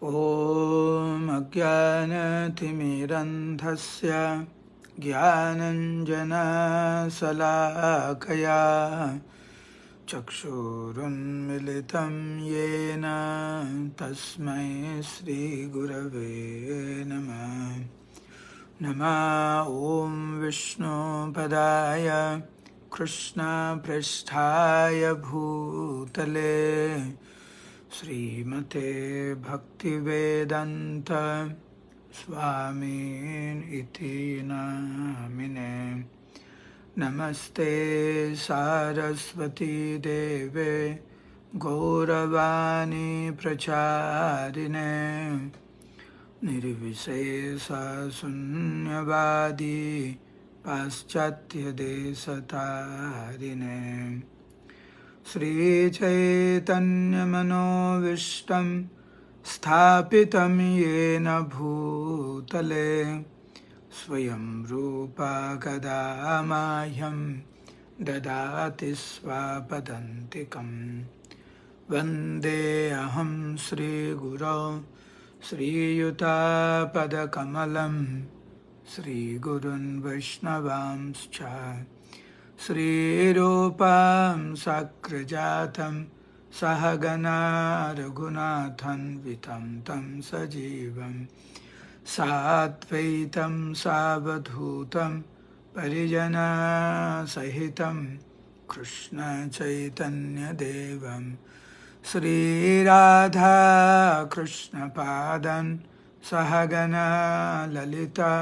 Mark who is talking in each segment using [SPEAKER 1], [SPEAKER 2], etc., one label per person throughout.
[SPEAKER 1] ॐ अज्ञानतिमिरन्धस्य ज्ञानञ्जनशलाकया चक्षुरुन्मिलितं येन तस्मै श्रीगुरवे नमः। नमः ॐ विष्णुपदाय कृष्णपृष्ठाय भूतले श्रीमते भक्तिवेदान्त स्वामिन् इति नामिने। नमस्ते सारस्वती देवे गौरवाणी प्रचारिणे निर्विशेष शून्यवादी पाश्चात्यदेशतारिणे। श्रीचैतन्यमनोविष्टं स्थापितं येन भूतले स्वयं रूपा कदा मह्यं ददाति स्वपदान्तिकं। वन्देऽहं श्रीगुरो श्रीयुतापदकमलं श्रीगुरुन् वैष्णवांश्च श्रीरूपं साग्रजातं सहगना रघुनाथान्वितं तं सजीवं साद्वैतं सावधूतं परिजनसहितं कृष्णचैतन्यदेवं श्रीराधा कृष्णपादान् सहगना ललिता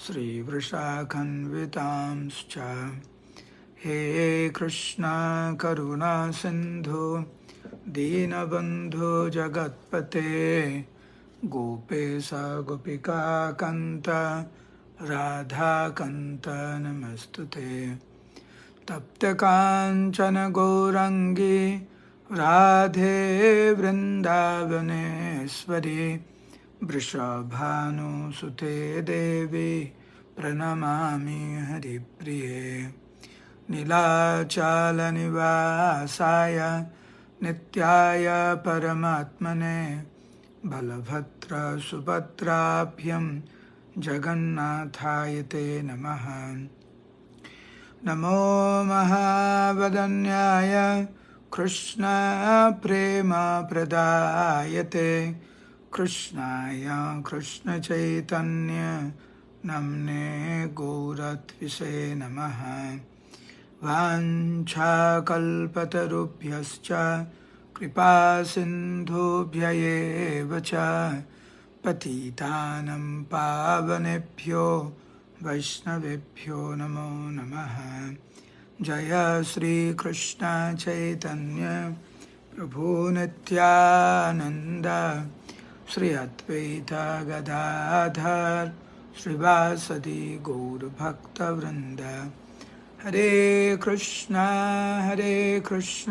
[SPEAKER 1] श्रीवृषाखन्वितांश्च। हे कृष्णा करुणा सिन्धु दीनबन्धु जगत्पते गोपेश गोपिका कान्त राधाकान्त नमस्तुते। तप्त काञ्चन गौराङ्गी राधे वृन्दावनेश्वरी वृषभानुसुते देवी प्रणमामि हरिप्रिये। नीलाचलनिवासाय नित्याय परमात्मने बलभद्र सुभद्राभ्यां जगन्नाथाय ते नमः। नमो महावदन्याय कृष्ण प्रेम प्रदायते कृष्णाय कृष्ण चैतन्य नमने गौरत्विषे नमः। वाञ्छाकल्पतरुभ्यश्च कृपा सिन्धुभ्य एव च पतितानं पावनेभ्यो वैष्णवेभ्यो नमो नमः। जय श्री कृष्ण चैतन्य प्रभु नित्यानंद श्री अद्वैत गदाधर श्रीवासदि गौरभक्तवृंद। हरे कृष्णा कृष्ण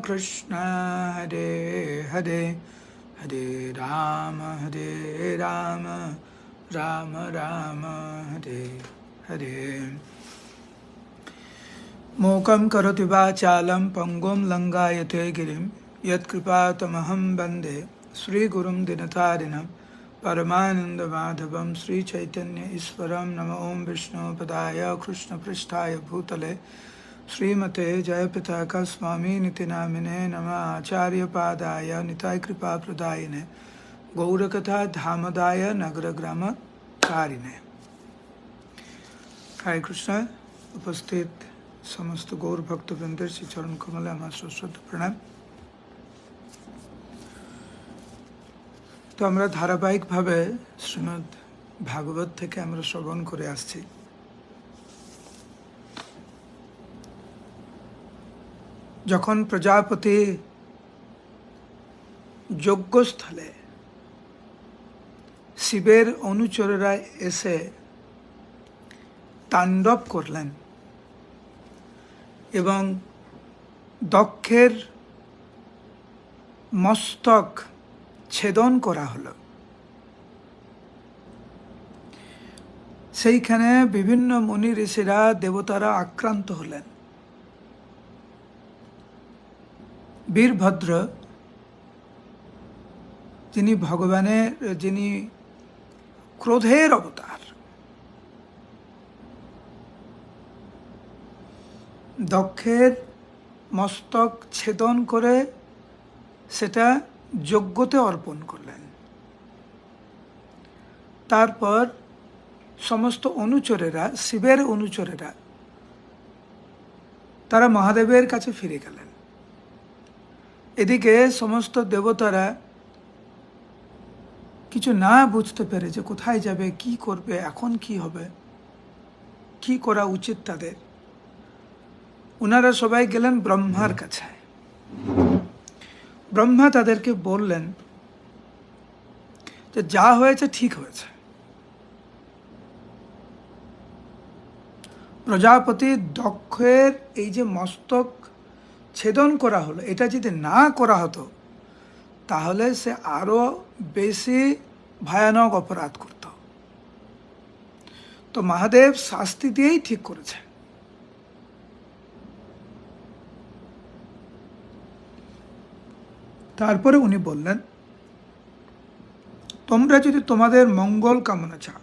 [SPEAKER 1] कृष्ण हरे हरे, हरे राम राम राम हरे हरे। मूकं करोति वाचालं पंगुं लंघयते गिरिं यत्कृपातमहं वन्दे श्रीगुरुं दीनतारिणं परमानन्दमाधवं श्रीचैतन्य ईश्वरं। नमो ओं विष्णुपदाय कृष्णपृष्ठाय भूतले श्रीमते जयपताक स्वामिनिति नामिने। नमः आचार्यपादाय नितायकृपाप्रदायिने गौरकथा धामदाय नगरग्रामकारिणे। हरे कृष्ण। उपस्थित समस्त गौर भक्तवृंद श्री चरण कमले আমার সশ্রদ্ধ প্রণাম। তো আমরা ধারাবাহিকভাবে শ্রীমদ্ ভাগবত থেকে আমরা শ্রবণ করে আসছি। যখন প্রজাপতি যজ্ঞস্থলে শিবের অনুচরেরা এসে তাণ্ডব করলেন এবং দক্ষের মস্তক ছেদন করা হলো, সেইখানে বিভিন্ন মুনি ঋষিরা দেবতারা আক্রান্ত হলেন। বীরভদ্র যিনি ভগবানের, যিনি ক্রোধের অবতার, দক্ষের মস্তক ছেদন করে সেটা যজ্ঞতে অর্পণ করলেন। তারপর সমস্ত অনুচরেরা, শিবের অনুচরেরা, তারা মহাদেবের কাছে ফিরে গেলেন। এদিকে সমস্ত দেবতারা কিছু না বুঝতে পেরে যে কোথায় যাবে, কি করবে, এখন কি হবে, কি করা উচিত তাদের, ওনারা সবাই গেলেন ব্রহ্মার কাছে। ব্রহ্মা তাদেরকে বললেন যে যা হয়েছে ঠিক হয়েছে। প্রজাপতি দক্ষের এই যে মস্তক ছেদন করা হলো, এটা যদি না করা হতো তাহলে সে আরো বেশি ভয়ানক অপরাধ করত। তো মহাদেব শাস্তি দিয়েই ঠিক করেছে। তারপরে উনি বললেন, তোমরা যদি তোমাদের মঙ্গল কামনা চাও,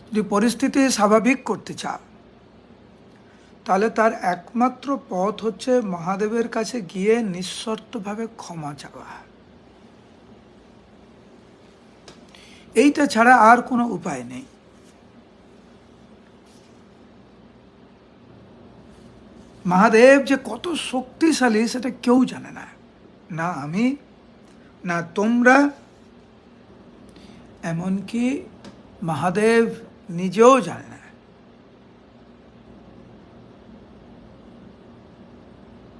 [SPEAKER 1] যদি পরিস্থিতি স্বাভাবিক করতে চাও, তাহলে তার একমাত্র পথ হচ্ছে মহাদেবের কাছে গিয়ে নিঃশর্তভাবে ক্ষমা চাওয়া। এইটা ছাড়া আর কোনো উপায় নেই। মহাদেব যে কত শক্তিশালী সেটা কেউ জানে না, না আমি, না তোমরা, এমনকি মহাদেব নিজেও জানে না।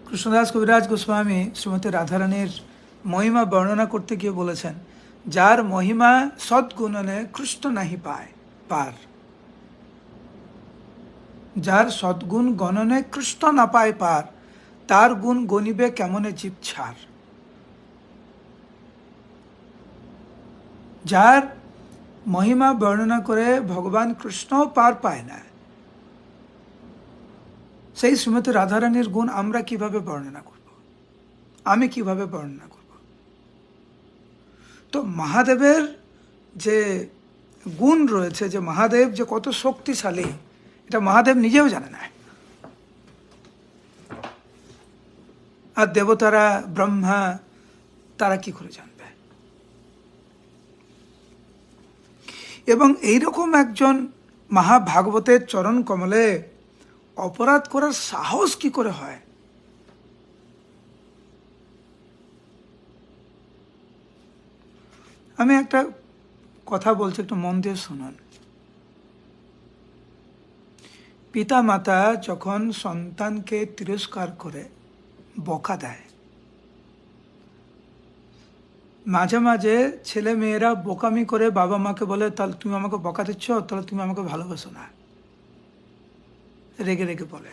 [SPEAKER 1] কৃষ্ণদাস কবিরাজ গোস্বামী শ্রীমতী রাধারানীর মহিমা বর্ণনা করতে গিয়ে বলেছেন, যার মহিমা সদ্গুণনে কৃষ্ণ নাহি পায় পার, যার সদ্গুণ গণনে কৃষ্ণ না পায় পার, তার গুণ গণিবে কেমনে জীব ছাড়। যার মহিমা বর্ণনা করে ভগবান কৃষ্ণ পার পায় না, সেই শ্রীমতী রাধারানীর গুণ আমরা কিভাবে বর্ণনা করব, আমি কিভাবে বর্ণনা করব? তো মহাদেবের যে গুণ রয়েছে, যে মহাদেব যে কত শক্তিশালী, এটা মহাদেব নিজেও জানে না। আর দেবতারা, ব্রহ্মা, তারা কি করে জানবে? এবং এইরকম একজন মহাভাগবতের চরণ কমলে অপরাধ করার সাহস কি করে হয়? আমি একটা কথা বলছি, একটু মন দিয়ে শুনুন। পিতা মাতা যখন সন্তানকে তিরস্কার করে বকা দেয়, মাঝে মাঝে ছেলে মেয়েরা বোকামি করে বাবা মাকে বলে, তাহলে তুমি আমাকে বকা দিচ্ছ, তাহলে তুমি আমাকে ভালোবাসো না, রেগে রেগে বলে।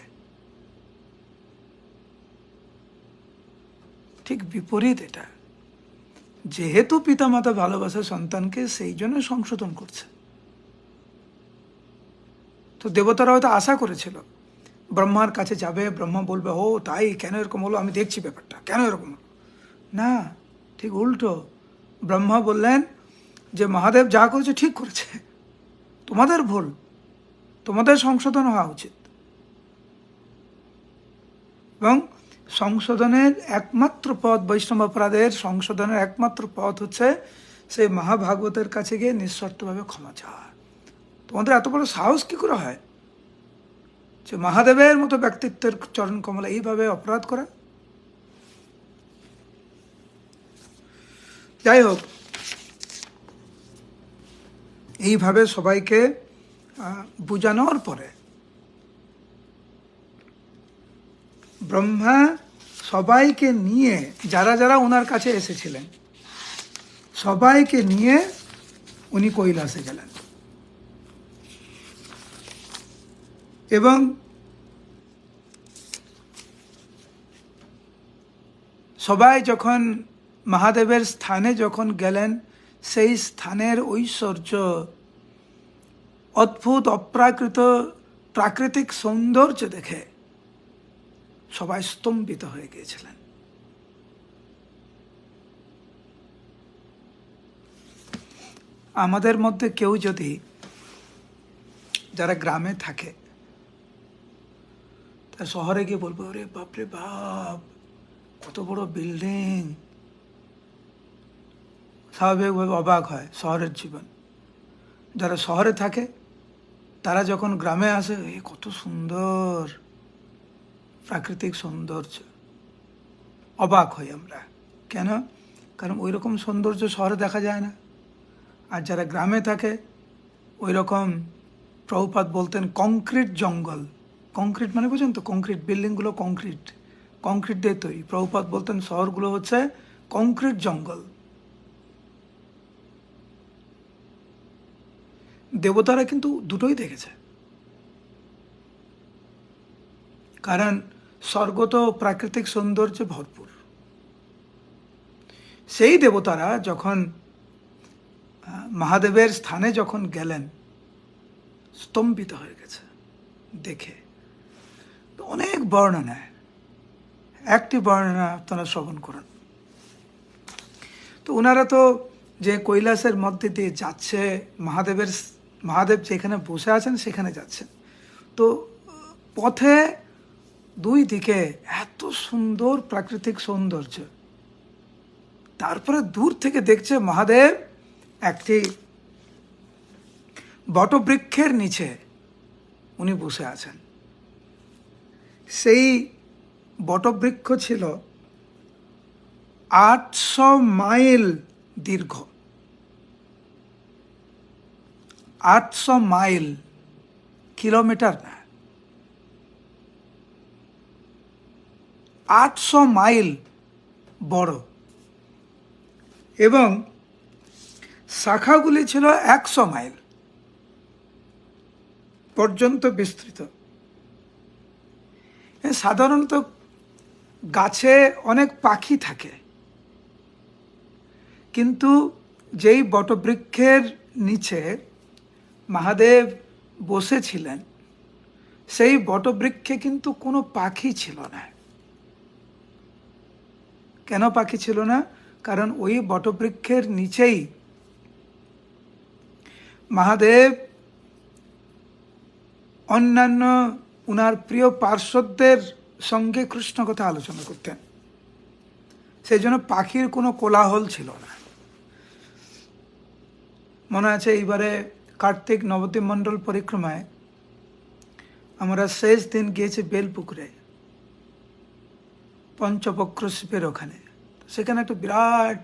[SPEAKER 1] ঠিক বিপরীত এটা, যেহেতু পিতামাতা ভালোবাসে সন্তানকে, সেই জন্য সংশোধন করছে। তো দেবতারা হয়তো আশা করেছিল ব্রহ্মার কাছে যাবে, ব্রহ্মা বলবে, ও তাই, কেন এরকম হলো, আমি দেখছি ব্যাপারটা, কেন এরকম হলো। না, ঠিক উল্টো। ব্রহ্মা বললেন যে মহাদেব যা করেছে ঠিক করেছে, তোমাদের ভুল, তোমাদের সংশোধন হওয়া উচিত। এবং সংশোধনের একমাত্র পথ, বৈষ্ণব অপরাধের সংশোধনের একমাত্র পথ হচ্ছে সেই মহাভাগবতের কাছে গিয়ে নিঃশর্তভাবে ক্ষমা চাওয়া। তোমাদের এত বড় সাহস কি করে হয় যে মহাদেবের মতো ব্যক্তিত্বের চরণ কমলে এইভাবে অপরাধ করা? যাই হোক, এইভাবে সবাইকে বুঝানোর পরে ব্রহ্মা সবাইকে নিয়ে, যারা যারা ওনার কাছে এসেছিলেন সবাইকে নিয়ে উনি কৈলাসে গেলেন। এবং সবাই যখন মহাদেবের স্থানে যখন গেলেন, সেই স্থানের ঐশ্বর্য, অদ্ভুত অপ্রাকৃত প্রাকৃতিক সৌন্দর্য দেখে সবাই স্তম্ভিত হয়ে গিয়েছিলেন। আমাদের মধ্যে কেউ যদি, যারা গ্রামে থাকে, তা শহরে গিয়ে বলবো, ওরে বাপরে বাপ, কত বড় বিল্ডিং, স্বাভাবিকভাবে অবাক হয় শহরের জীবন। যারা শহরে থাকে তারা যখন গ্রামে আসে, এ কত সুন্দর প্রাকৃতিক সৌন্দর্য, অবাক হই আমরা। কেন? কারণ ওই রকম সৌন্দর্য শহরে দেখা যায় না। আর যারা গ্রামে থাকে ওই রকম, প্রভুপাদ বলতেন কংক্রিট জঙ্গল, কংক্রিট মানে বুঝেন তো, কংক্রিট বিল্ডিংগুলো কংক্রিট, কংক্রিট দিয়ে তৈরি। প্রভুপাদ বলতেন শহরগুলো হচ্ছে কংক্রিট জঙ্গল। দেবতারা কিন্তু দুটোই দেখেছে, কারণ স্বর্গ তো প্রাকৃতিক সৌন্দর্যে ভরপুর। সেই দেবতারা যখন মহাদেবের স্থানে যখন গেলেন, স্তম্ভিত হয়ে গেছে দেখে। তো অনেক বর্ণনা, একটি বর্ণনা আপনারা শ্রবণ করুন। তো ওনারা তো যে কৈলাসের মধ্যে দিয়ে যাচ্ছে, মহাদেব যেখানে বসে আছেন সেখানে যাচ্ছেন। তো পথে দুই দিকে এত সুন্দর প্রাকৃতিক সৌন্দর্য, তারপরে দূর থেকে দেখছে মহাদেব একটি বটবৃক্ষের নিচে উনি বসে আছেন। সেই বটবৃক্ষ ছিল 800 মাইল দীর্ঘ, 800 মাইল, কিলোমিটার না, 800 মাইল বড়, এবং শাখাগুলি ছিল 100 মাইল পর্যন্ত বিস্তৃত। সাধারণত গাছে অনেক পাখি থাকে, কিন্তু যেই বটবৃক্ষের নিচে মহাদেব বসেছিলেন সেই বটবৃক্ষে কিন্তু কোনো পাখি ছিল না। কেন পাখি ছিল না? কারণ ওই বটবৃক্ষের নিচেই মহাদেব অন্যান্য উনার প্রিয় পার্শ্বদের সঙ্গে কৃষ্ণ কথা আলোচনা করতেন, সেই জন্য পাখির কোনো কোলাহল ছিল না। মনে আছে এইবারে কার্তিক নবদ্বীপ মণ্ডল পরিক্রমায় আমরা শেষ দিন গিয়েছি বেলপুকুরে, পঞ্চবক্র শিবের ওখানে। সেখানে একটা বিরাট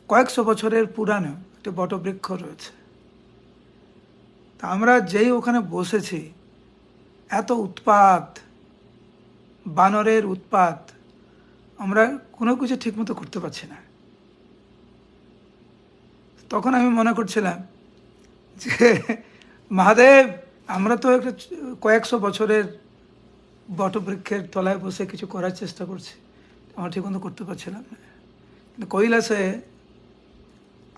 [SPEAKER 1] কয়েকশো বছরের পুরানো একটা বটবৃক্ষ রয়েছে। তা আমরা যেই ওখানে বসেছি, এত উৎপাত, বানরের উৎপাত, আমরা কোনো কিছু ঠিকমতো করতে পারছি না। তখন আমি মনে করছিলাম যে মহাদেব, আমরা তো একটা কয়েকশো বছরের বটবৃক্ষের তলায় বসে কিছু করার চেষ্টা করছি, আমরা ঠিকমতো করতে পারছিলাম না। কিন্তু কৈলাসে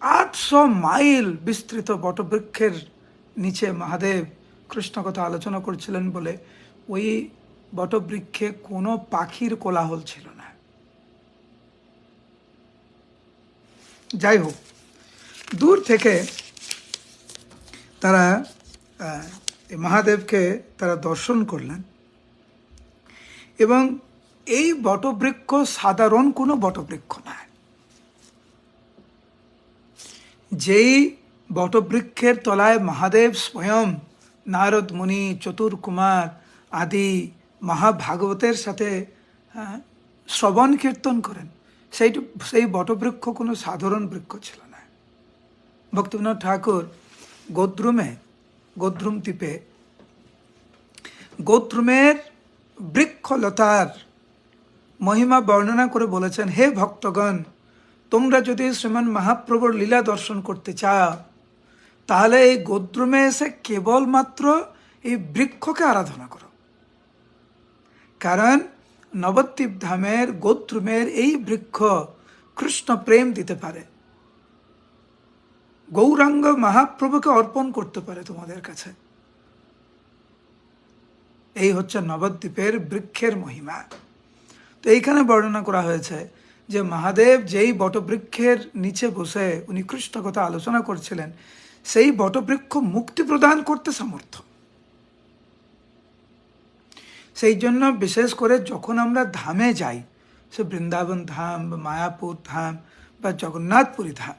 [SPEAKER 1] 800 মাইল বিস্তৃত বটবৃক্ষের নিচে মহাদেব কৃষ্ণ কথা আলোচনা করছিলেন বলে ওই বটবৃক্ষে কোনো পাখির কোলাহল ছিল না। যাই হোক, দূর থেকে তারা মহাদেবকে তারা দর্শন করলেন, এবং এই বটবৃক্ষ সাধারণ কোনো বটবৃক্ষ নয়। যেই বটবৃক্ষের তলায় মহাদেব স্বয়ং নারদ মুনি, চতুর্কুমার আদি মহাভাগবতের সাথে শ্রবণ কীর্তন করেন, সেই বটবৃক্ষ কোনো সাধারণ বৃক্ষ ছিল না। ভক্তিবিনোদ ঠাকুর গোদ্রুম দ্বীপে গোদ্রুমের বৃক্ষলতার মহিমা বর্ণনা করে বলেছেন, হে ভক্তগণ, তোমরা যদি শ্রীমান মহাপ্রভুর লীলা দর্শন করতে চাও, তাহলে এই গোদ্রুমে এসে কেবলমাত্র এই বৃক্ষকে আরাধনা করো। কারণ নবদ্বীপ ধামের গোদ্রুমের এই বৃক্ষ কৃষ্ণ প্রেম দিতে পারে, গৌরাঙ্গ মহাপ্রভুকে অর্পণ করতে পারে তোমাদের কাছে। এই হচ্ছে নবদ্বীপের বৃক্ষের মহিমা। তো এইখানে বর্ণনা করা হয়েছে যে মহাদেব যেই বটবৃক্ষের নিচে বসে উনি কৃষ্ণ কথা আলোচনা করছিলেন, সেই বটবৃক্ষ মুক্তি প্রদান করতে সমর্থ। সেই জন্য বিশেষ করে যখন আমরা ধামে যাই, সে বৃন্দাবন ধাম বা মায়াপুর ধাম বা জগন্নাথপুরী ধাম,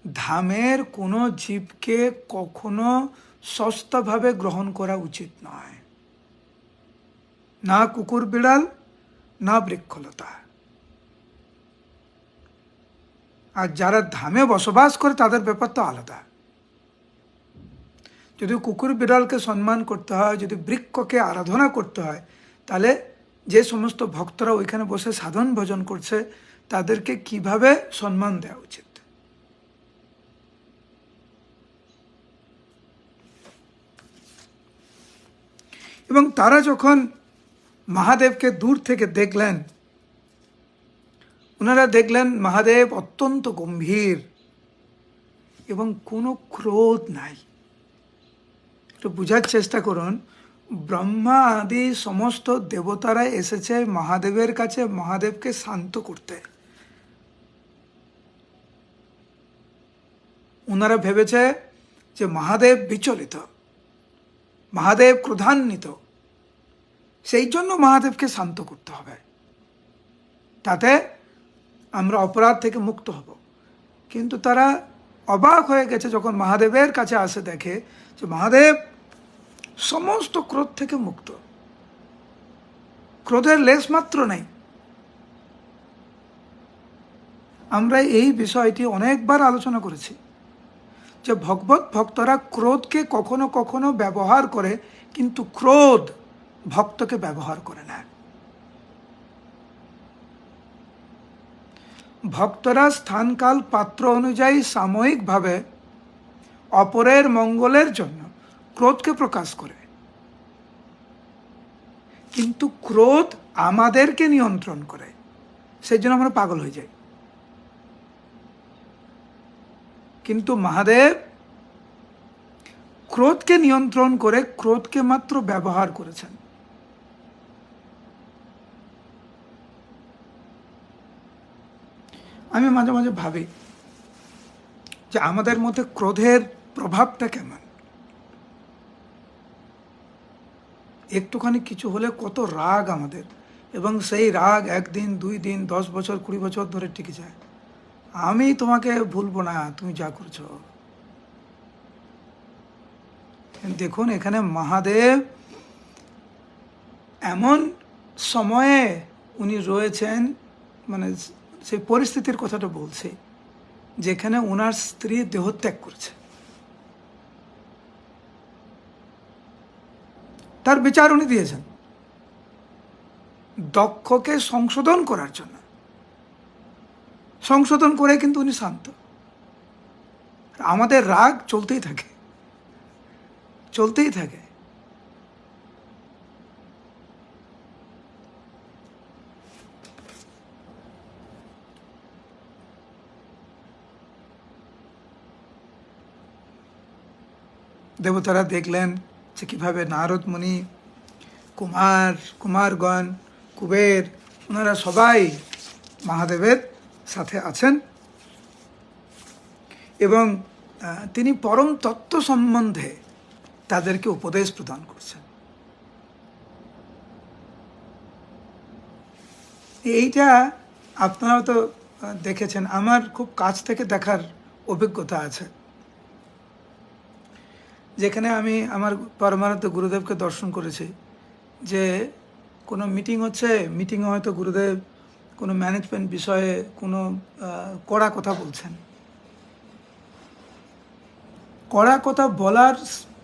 [SPEAKER 1] ধামের কোনো জীবকে কখনো সস্তাভাবে গ্রহণ করা উচিত নয়, না কুকুর বিড়াল, না বৃক্ষলতা। আর যারা ধামে বসবাস করে তাদের ব্যাপার তো আলাদা। যদি কুকুর বিড়ালকে সম্মান করতে হয়, যদি বৃক্ষকে আরাধনা করতে হয়, তাহলে যে সমস্ত ভক্তরা ওইখানে বসে সাধন ভজন করছে তাদেরকে কিভাবে সম্মান দেওয়া উচিত। এবং তারা যখন মহাদেবকে দূর থেকে দেখলেন, ওনারা দেখলেন মহাদেব অত্যন্ত গম্ভীর এবং কোনো ক্রোধ নাই। একটু বোঝার চেষ্টা করুন, ব্রহ্মা আদি সমস্ত দেবতারা এসেছে মহাদেবের কাছে মহাদেবকে শান্ত করতে। ওনারা ভেবেছে যে মহাদেব বিচলিত, মহাদেব ক্রোধান্বিত, সেই জন্য মহাদেবকে শান্ত করতে হবে, তাতে আমরা অপরাধ থেকে মুক্ত হব। কিন্তু তারা অবাক হয়ে গেছে যখন মহাদেবের কাছে আসে, দেখে যে মহাদেব সমস্ত ক্রোধ থেকে মুক্ত, ক্রোধের লেশ মাত্র নেই। আমরা এই বিষয়টি অনেকবার আলোচনা করেছি যে ভগবত ভক্তরা ক্রোধকে কখনো কখনো ব্যবহার করে, কিন্তু ক্রোধ ভক্তকে ব্যবহার করে না। ভক্তরা স্থানকাল পাত্র অনুযায়ী সাময়িকভাবে অপরের মঙ্গলের জন্য ক্রোধকে প্রকাশ করে, কিন্তু ক্রোধ আমাদেরকে নিয়ন্ত্রণ করে, সেই জন্য আমরা পাগল হয়ে যাই। কিন্তু মহাদেব ক্রোধকে নিয়ন্ত্রণ করে ক্রোধকে মাত্র ব্যবহার করেছেন। আমি মাঝে মাঝে ভাবি যে আমাদের মধ্যে ক্রোধের প্রভাবটা কেমন। একটুখানি কিছু হলে কত রাগ আমাদের, এবং সেই রাগ একদিন, 2 দিন, 10 বছর, 20 বছর ধরে টিকে যায়। আমি তোমাকে ভুলবো না, তুমি যা করছো। দেখুন এখানে মহাদেব এমন সময়ে উনি রয়েছেন, মানে সেই পরিস্থিতির কথাটা বলছে, যেখানে ওনার স্ত্রী দেহত্যাগ করছে। তার বিচার উনি দিয়েছেন দক্ষকে সংশোধন করার জন্য। সংশোধন করে কিন্তু উনি শান্ত। আমাদের রাগ চলতেই থাকে, চলতেই থাকে। দেবতারা দেখলেন যে কিভাবে নারদ মুনি, কুমারগণ, কুবের, ওনারা সবাই মহাদেবের সাথে আছেন এবং তিনি পরম তত্ত্ব সম্বন্ধে তাদেরকে উপদেশ প্রদান করছেন। এইটা আপনারাও তো দেখেছেন, আমার খুব কাছ থেকে দেখার অভিজ্ঞতা আছে, যেখানে আমি আমার পরমানন্দ গুরুদেবকে দর্শন করেছি। যে কোনো মিটিং হচ্ছে, মিটিংয়ে হয়তো গুরুদেব কোনো ম্যানেজমেন্ট বিষয়ে কোনো কড়া কথা বলছেন। কড়া কথা বলার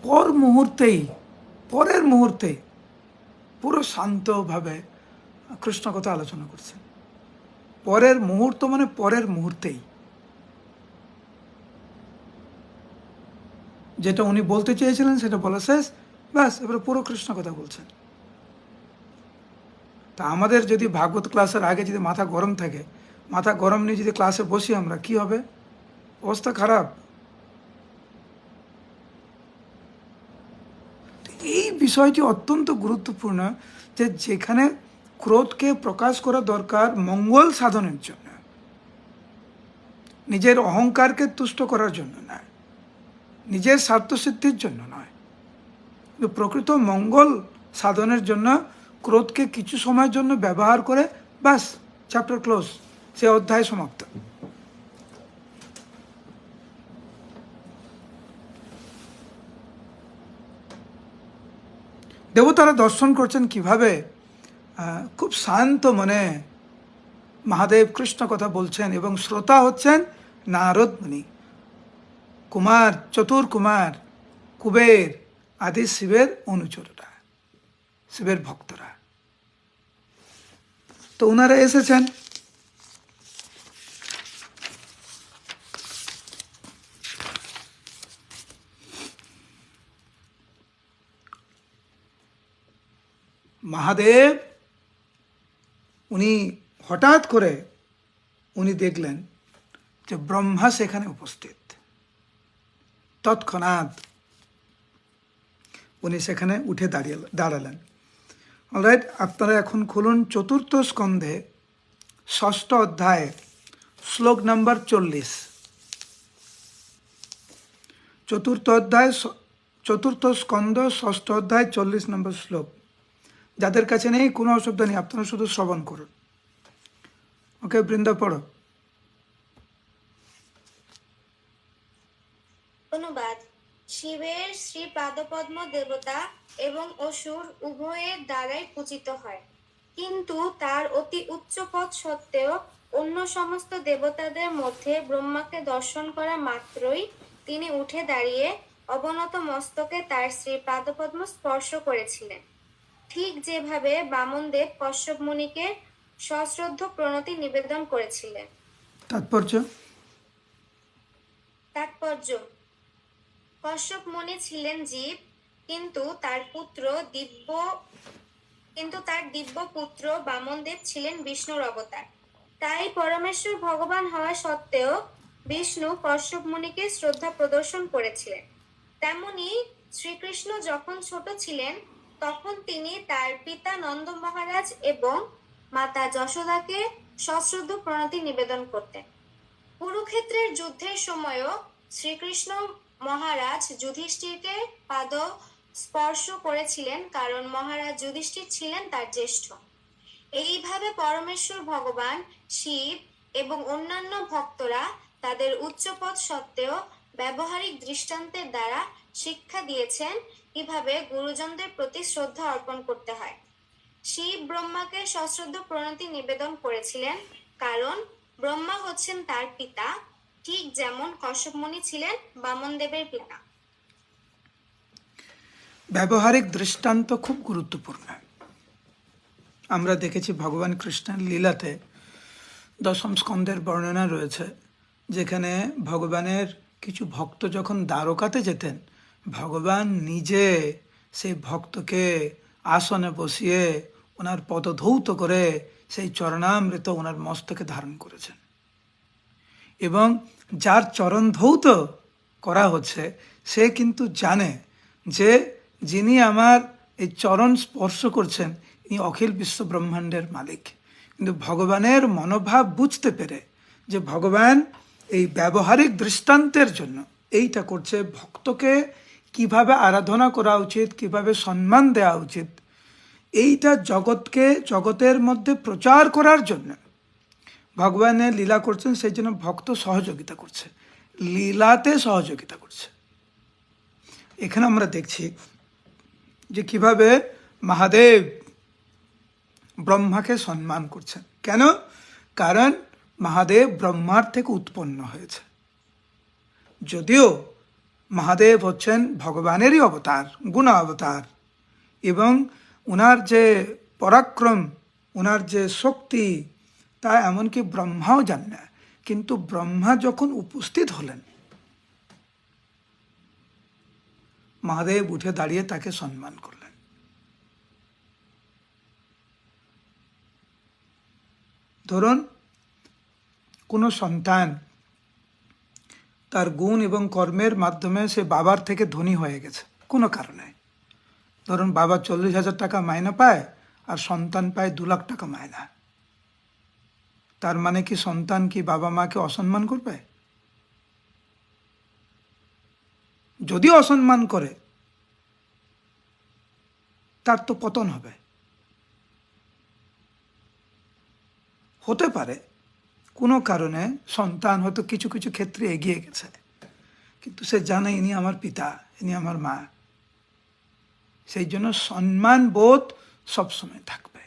[SPEAKER 1] পরের মুহূর্তেই পুরো শান্তভাবে কৃষ্ণ কথা আলোচনা করছেন। পরের মুহূর্ত মানে পরের মুহূর্তেই যেটা উনি বলতে চেয়েছিলেন সেটা বলা শেষ, ব্যাস, এবারে পুরো কৃষ্ণ কথা বলছেন। তা আমাদের যদি ভাগবত ক্লাসের আগে যদি মাথা গরম থাকে, মাথা গরম নিয়ে যদি ক্লাসে বসি আমরা, কি হবে? অবস্থা খারাপ। এই বিষয়টি অত্যন্ত গুরুত্বপূর্ণ যে যেখানে ক্রোধকে প্রকাশ করা দরকার মঙ্গল সাধনের জন্য, নিজের অহংকারকে তুষ্ট করার জন্য নয়, নিজের স্বার্থসিদ্ধির জন্য নয়। কিন্তু প্রকৃত মঙ্গল সাধনের জন্য ক্রোধকে কিছু সময়ের জন্য ব্যবহার করে বাস, চ্যাপ্টার ক্লোজ, সে অধ্যায় সমাপ্ত। দেবতারা দর্শন করছেন কিভাবে খুব শান্ত মনে মহাদেব কৃষ্ণ কথা বলছেন, এবং শ্রোতা হচ্ছেন নারদ মুনি, কুমার, চতুর কুমার, কুবের আদি শিবের অনুচররা, শিবের ভক্তরা। তো ওনারা এসেছেন। মহাদেব উনি হঠাৎ করে উনি দেখলেন যে ব্রহ্মা সেখানে উপস্থিত। তৎক্ষণাৎ উনি সেখানে উঠে দাঁড়ালেন। অলরাইট, আপনারা এখন খুলুন চতুর্থ স্কন্ধে 6ষ্ঠ অধ্যায় শ্লোক নাম্বার 40। চতুর্থ স্কন্ধ 6ষ্ঠ অধ্যায় 40 নম্বর শ্লোক। যাদের কাছে নেই কোনো অসুবিধা নেই, আপনারা শুধু শ্রবণ করুন। ওকে বৃন্দা, পড়ো।
[SPEAKER 2] অনুবাদ। শিবের শ্রী পাদপদ্ম দেবতা এবং অসুর উভয়ের দ্বারাই পূজিত হয়, কিন্তু তার অতি উচ্চ পদ সত্ত্বেও অন্য সমস্ত দেবতাদের মধ্যে ব্রহ্মাকে দর্শন করা মাত্রই তিনি উঠে দাঁড়িয়ে অবনত মস্তকে তার শ্রী পাদপদ্ম স্পর্শ করেছিলেন, ঠিক যেভাবে বামনদেব কশ্যপ মুনিকে সশ্রদ্ধ প্রণতি নিবেদন করেছিলেন। তাৎপর্য: কশ্যপ মুনি ছিলেন জীব, কিন্তু তার দিব্য পুত্র বামনদেব ছিলেন বিষ্ণুর অবতার। তাই পরমেশ্বর ভগবান হওয়া সত্ত্বেও বিষ্ণু কশ্যপ মুনিকে শ্রদ্ধা প্রদর্শন করেছিলেন। তেমনি শ্রীকৃষ্ণ যখন ছোট ছিলেন তখন তিনি তার পিতা নন্দ মহারাজ এবং মাতা যশোদাকে সশ্রদ্ধ প্রণতি নিবেদন করতেন। কুরুক্ষেত্রের যুদ্ধের সময়ও শ্রীকৃষ্ণ মহারাজ যুধিষ্ঠিরকে পাদ স্পর্শ করেছিলেন, কারণ মহারাজ যুধিষ্ঠির ছিলেন তার জ্যেষ্ঠ। এইভাবে পরমেশ্বর ভগবান শিব এবং অন্যান্য ভক্তরা তাদের উচ্চপদ সত্ত্বেও ব্যবহারিক দৃষ্টান্তের দ্বারা শিক্ষা দিয়েছেন কিভাবে গুরুজনদের প্রতি শ্রদ্ধা অর্পণ করতে হয়। শিব ব্রহ্মাকে সশ্রদ্ধ প্রণতি নিবেদন করেছিলেন, কারণ ব্রহ্মা হচ্ছেন তার পিতা, ঠিক যেমন কশ্যপ মুনি ছিলেন বামনদেবের পিতা।
[SPEAKER 1] ব্যবহারিক দৃষ্টান্ত খুব গুরুত্বপূর্ণ। আমরা দেখেছি ভগবান কৃষ্ণের লীলাতে 10ম স্কন্ধের বর্ণনা রয়েছে, যেখানে ভগবানের কিছু ভক্ত যখন দ্বারকাতে যেতেন, ভগবান নিজে সেই ভক্তকে আসনে বসিয়ে ওনার পদধৌত করে সেই চরণামৃত ওনার মস্তকে ধারণ করেছেন। এবং যার চরণ ধৌত করা হচ্ছে সে কিন্তু জানে যে যিনি আমার এই চরণ স্পর্শ করছেন ইনি অখিল বিশ্ব ব্রহ্মাণ্ডের মালিক। কিন্তু ভগবানের মনোভাব বুঝতে পেরে যে ভগবান এই ব্যবহারিক দৃষ্টান্তের জন্য এইটা করছে, ভক্তকে কিভাবে আরাধনা করা উচিত, কিভাবে সম্মান দেওয়া উচিত, এইটা জগতের মধ্যে প্রচার করার জন্য ভগবানের লীলা করছেন। সেই জন্য ভক্ত সহযোগিতা করছে, লীলাতে সহযোগিতা করছে। এখানে আমরা দেখছি যে কিভাবে মহাদেব ব্রহ্মাকে সম্মান করছেন। কেন? কারণ মহাদেব ব্রহ্মার থেকে উৎপন্ন হয়েছে। যদিও মহাদেব হচ্ছেন ভগবানেরই অবতার, গুণ অবতার, এবং ওনার যে পরাক্রম, ওনার যে শক্তি, তা এমনকি ব্রহ্মাও জানে না। কিন্তু ব্রহ্মা যখন উপস্থিত হলেন, মহাদেব উঠে দাঁড়িয়ে তাকে সম্মান করলেন। ধরুন কোনো সন্তান তার গুণ এবং কর্মের মাধ্যমে সে বাবার থেকে ধনী হয়ে গেছে কোনো কারণে। ধরুন বাবা 40,000 টাকা মাইনে পায় আর সন্তান পায় 2 লাখ টাকা মায়না। তার মানে কি সন্তান কি বাবা মাকে অসম্মান করবে? যদি অসম্মান করে তার তো পতন হবে। হতে পারে কোনো কারণে সন্তান হয়তো কিছু কিছু ক্ষেত্রে এগিয়ে গেছে, কিন্তু সে জানে ইনি আমার পিতা, ইনি আমার মা, সেই জন্য সম্মান বোধ সবসময় থাকবে।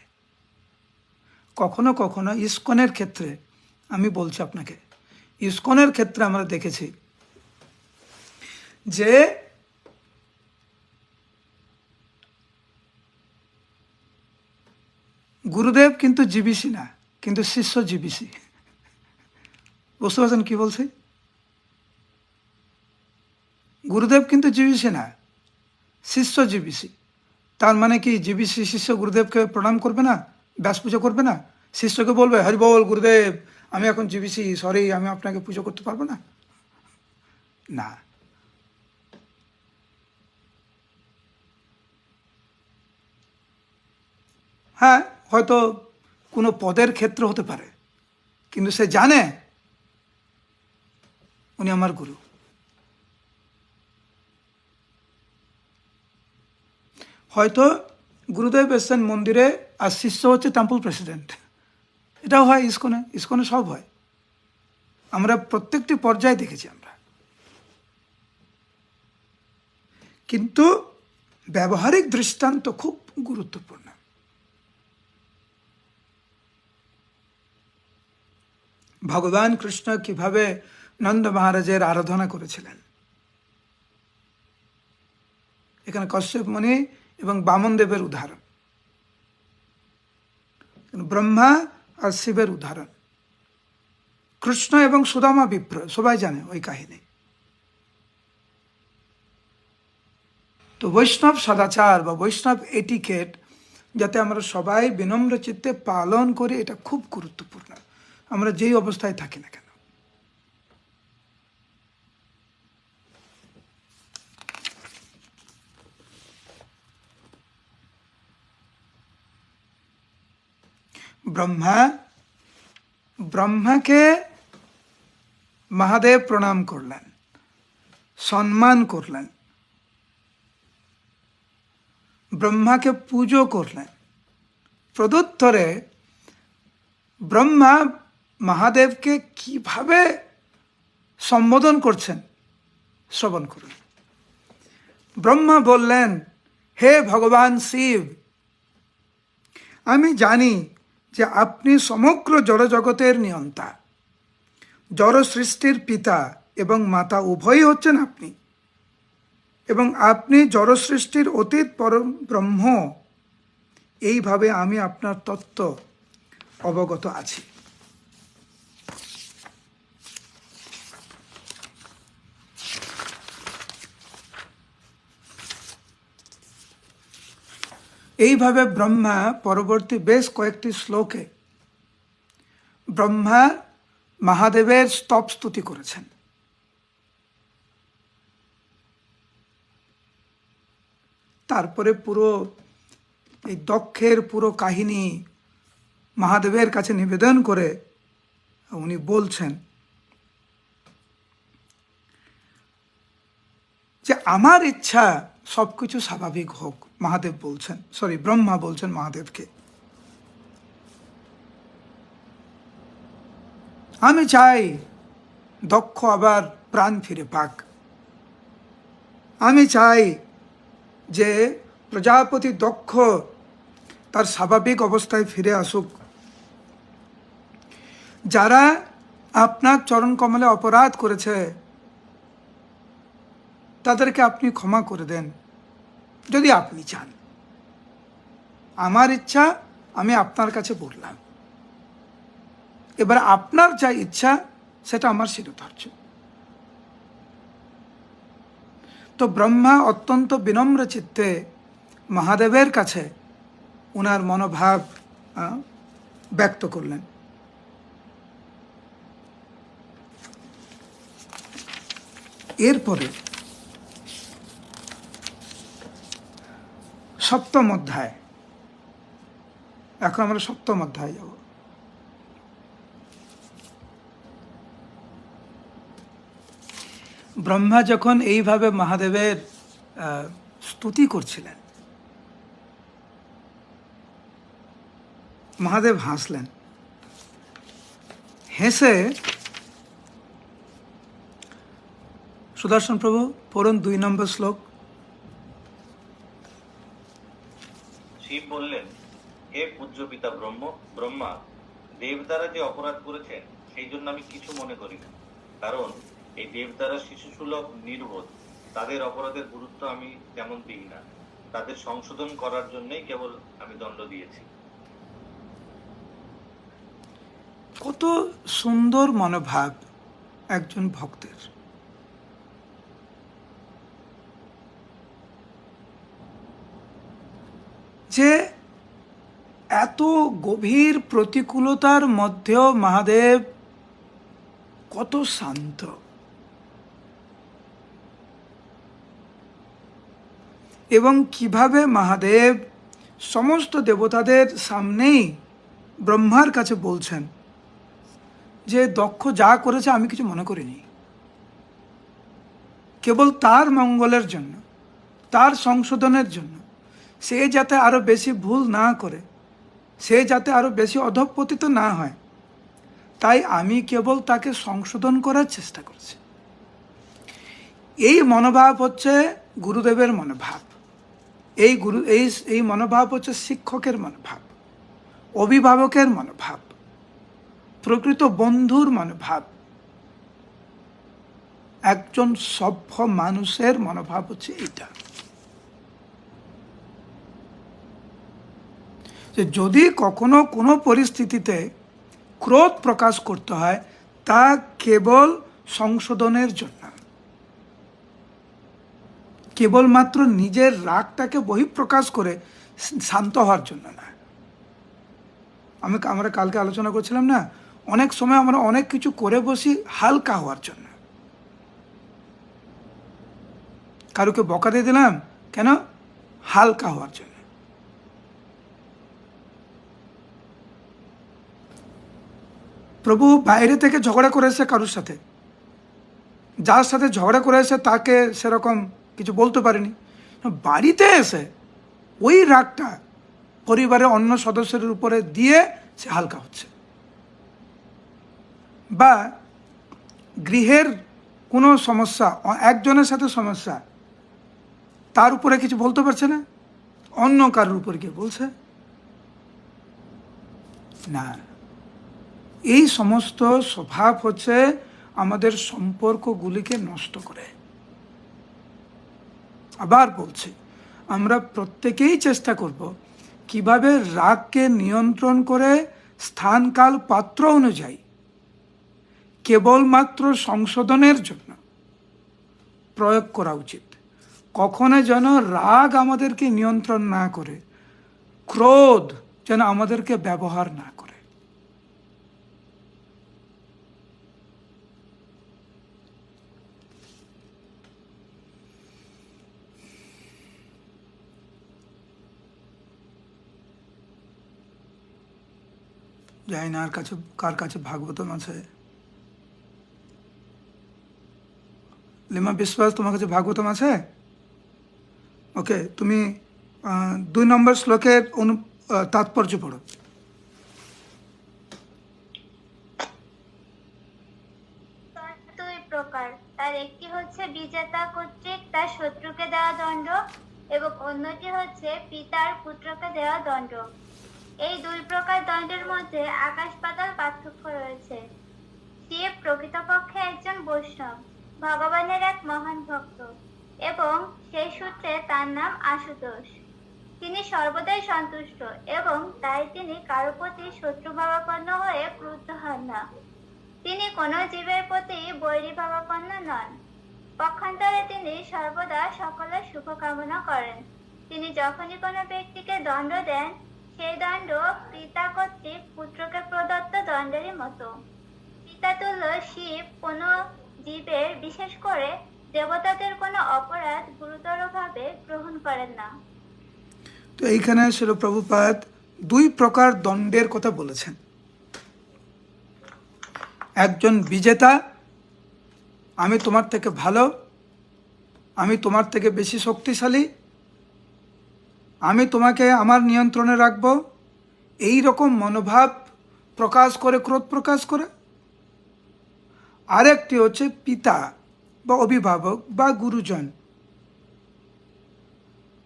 [SPEAKER 1] কখনো কখনো ইস্কনের ক্ষেত্রে, আমি বলছি আপনাকে, ইস্কনের ক্ষেত্রে আমরা দেখেছি যে গুরুদেব কিন্তু জীবিসি না, কিন্তু শিষ্য জীবিসি। বুঝতে পারছেন কি বলছি? গুরুদেব কিন্তু জীবিসি না, শিষ্য জীবিসি। তার মানে কি জীবিসি শিষ্য গুরুদেবকে প্রণাম করবে না, ব্যাস পুজো করবে না? শিষ্যকে বলবে হরি বল গুরুদেব, আমি এখন জীবিসি, সরি আমি আপনাকে পুজো করতে পারবো না? না। হ্যাঁ, হয়তো কোনো পদের ক্ষেত্র হতে পারে, কিন্তু সে জানে উনি আমার গুরু। হয়তো গুরুদেব এসছেন মন্দিরে আর শিষ্য হচ্ছে টেম্পল প্রেসিডেন্ট, এটাও হয় ইস্কনে, ইস্কনে সব হয়। আমরা প্রত্যেকটি পর্যায়ে দেখেছি আমরা। কিন্তু ব্যবহারিক দৃষ্টান্ত খুব গুরুত্বপূর্ণ। ভগবান কৃষ্ণ কিভাবে নন্দ মহারাজের আরাধনা করেছিলেন, এখানে কশ্যপ মুনি এবং বামন দেবের উদাহরণ, ব্রহ্মা আর শিবের উদাহরণ, কৃষ্ণ এবং সুদামা বিপ্র, সবাই জানে ওই কাহিনী। তো বৈষ্ণব সদাচার বা বৈষ্ণব এটিকেট যাতে আমরা সবাই বিনম্র চিত্তে পালন করি, এটা খুব গুরুত্বপূর্ণ, আমরা যেই অবস্থায় থাকি না কেন। ব্রহ্মাকে মহাদেব প্রণাম করলেন, সম্মান করলেন, ব্রহ্মাকে পুজো করলেন। প্রত্যুত্তরে ব্রহ্মা মহাদেবকে কিভাবে সম্বোধন করছেন শ্রবণ করুন। ব্রহ্মা বললেন, হে ভগবান শিব, আমি জানি যে আপনি সমগ্র জড়জগতের নিয়ন্তা, জড় সৃষ্টির পিতা এবং মাতা উভয়ই হচ্ছেন আপনি, এবং আপনি জড় সৃষ্টির অতীত পরম ব্রহ্ম। এইভাবে আমি আপনার তত্ত্ব অবগত আছি। এইভাবে ব্রহ্মা পরবর্তী বেশ কয়েকটি শ্লোকে ব্রহ্মা মহাদেবের স্তব স্তুতি করেছেন। তারপরে পুরো এই দক্ষের পুরো কাহিনী মহাদেবের কাছে নিবেদন করে উনি বলছেন যে আমার ইচ্ছা সবকিছু স্বাভাবিক হোক। মহাদেব বলছেন, ব্রহ্মা বলছেন মহাদেবকে, আমি চাই দক্ষ আবার প্রাণ ফিরে পাক। আমি চাই যে প্রজাপতি দক্ষ তার স্বাভাবিক অবস্থায় ফিরে আসুক। যারা আপনার চরণ কমলে অপরাধ করেছে তাদেরকে আপনি ক্ষমা করে দেন যদি আপনি চান। আমার ইচ্ছা আমি আপনার কাছে বললাম, এবার আপনার যা ইচ্ছা সেটা আমার শিরোধার্য। তো ব্রহ্মা অত্যন্ত বিনম্র চিত্তে মহাদেবের কাছে ওনার মনোভাব ব্যক্ত করলেন। এরপরে 7ম অধ্যায় এখন আমরা 7ম অধ্যায়ে যাব। ব্রহ্মা যখন এইভাবে মহাদেবের স্তুতি করছিলেন, মহাদেব হাসলেন। হেসে সুদর্শন প্রভু পড়ুন 2 নম্বর শ্লোক।
[SPEAKER 3] শিব বললেন, হে পূজ্য পিতা ব্রহ্মা, দেবতারা যে অপরাধ করেছেন সেই জন্য আমি কিছু মনে করি না, কারণ এই দেবতারা শিশুসুলভ নির্বোধ। তাদের অপরাধের গুরুত্ব আমি তেমন দিই না, তাদের সংশোধন করার জন্যই কেবল আমি দণ্ড দিয়েছি।
[SPEAKER 1] কত সুন্দর মনোভাব একজন ভক্তের। যে এত গভীর প্রতিকূলতার মধ্যেও মহাদেব কত শান্ত। এবং কিভাবে মহাদেব সমস্ত দেবতাদের সামনেই ব্রহ্মার কাছে বলছেন যে দক্ষ যা করেছে আমি কিছু মনে করিনি, কেবল তার মঙ্গলের জন্য, তার সংশোধনের জন্য, সে যাতে আরো বেশি ভুল না করে, সে যাতে আরো বেশি অধঃপতিত না হয়, তাই আমি কেবল তাকে সংশোধন করার চেষ্টা করছি। এই মনোভাব হচ্ছে গুরুদেবের মনোভাব। এই মনোভাব হচ্ছে শিক্ষকের মনোভাব, অভিভাবকের মনোভাব, প্রকৃত বন্ধুর মনোভাব, একজন সভ্য মানুষের মনোভাব হচ্ছে এটা। যে যদি কখনো কোনো পরিস্থিতিতে ক্রোধ প্রকাশ করতে হয়, তা কেবল সংশোধনের জন্য, কেবলমাত্র নিজের রাগটাকে বহিঃপ্রকাশ করে শান্ত হওয়ার জন্য না। আমরা কালকে আলোচনা করছিলাম না, অনেক সময় আমরা অনেক কিছু করে বসি হালকা হওয়ার জন্য। কারুকে বকা দিয়ে দিলাম কেন? হালকা হওয়ার জন্য। প্রভু বাইরে থেকে ঝগড়া করেছে কারোর সাথে, যার সাথে ঝগড়া করেছে তাকে সেরকম কিছু বলতে পারেনি, বাড়িতে এসে ওই রাগটা পরিবারের অন্য সদস্যের উপরে দিয়ে সে হালকা হচ্ছে। বা গৃহের কোনো সমস্যা, একজনের সাথে সমস্যা, তার উপরে কিছু বলতে পারছে না, অন্য কারোর উপরে গিয়ে বলছে। না, এই সমস্ত স্বভাব হচ্ছে আমাদের সম্পর্কগুলিকে নষ্ট করে। আবার বলছি, আমরা প্রত্যেকেই চেষ্টা করব কিভাবে রাগকে নিয়ন্ত্রণ করে স্থান কাল পাত্র অনুযায়ী কেবলমাত্র সংশোধনের জন্য প্রয়োগ করা উচিত। কখনো যেন রাগ আমাদেরকে নিয়ন্ত্রণ না করে, ক্রোধ যেন আমাদেরকে ব্যবহার না করে। জানি না কার কাছে ভাগবতম আছে। লিমা বিশ্বাস, তোমার কাছে ভাগবতম আছে? ওকে, তুমি 2 নম্বর শ্লোকের তাৎপর্য পড়ো।
[SPEAKER 2] দুই প্রকার, তার একটি হচ্ছে বিজেতা কর্তৃক তার শত্রুকে দেওয়া দণ্ড এবং অন্যটি হচ্ছে পিতার পুত্রকে দেওয়া দণ্ড। এই দুই প্রকার দণ্ডের মধ্যে আকাশ পাতাল পার্থক্য রয়েছে। শিব প্রকৃতপক্ষে একজন বৈষ্ণব, ভগবানের এক মহান ভক্ত, এবং সেই সূত্রে তার নাম আশুতোষ। তিনি সর্বদাই সন্তুষ্ট এবং তাই তিনি কারো প্রতি শত্রুভাবাপন্ন হয়ে ক্রুদ্ধ হন না। তিনি কোনো জীবের প্রতি বৈরী ভাবাপন্ন নন। পক্ষান্তরে তিনি সর্বদা সকলের শুভ কামনা করেন। তিনি যখনই কোনো ব্যক্তিকে দণ্ড দেন, সেই দণ্ড পিতা কর্তৃক পুত্রকে প্রদত্ত দণ্ডেরই মতো। পিতাতুল্য শিব কোনো জীবের, বিশেষ করে দেবতাদের কোনো অপরাধ গুরুতরভাবে গ্রহণ করেন না।
[SPEAKER 1] তো এইখানে শিল প্রভুপাদ দুই প্রকার দণ্ডের কথা বলেছেন। একজন বিজেতা, আমি তোমার থেকে ভালো, আমি তোমার থেকে বেশি শক্তিশালী, আমি তোমাকে আমার নিয়ন্ত্রণে রাখব, এই রকম মনোভাব প্রকাশ করে, ক্রোধ প্রকাশ করে। আরেকটি হচ্ছে পিতা বা অভিভাবক বা গুরুজন,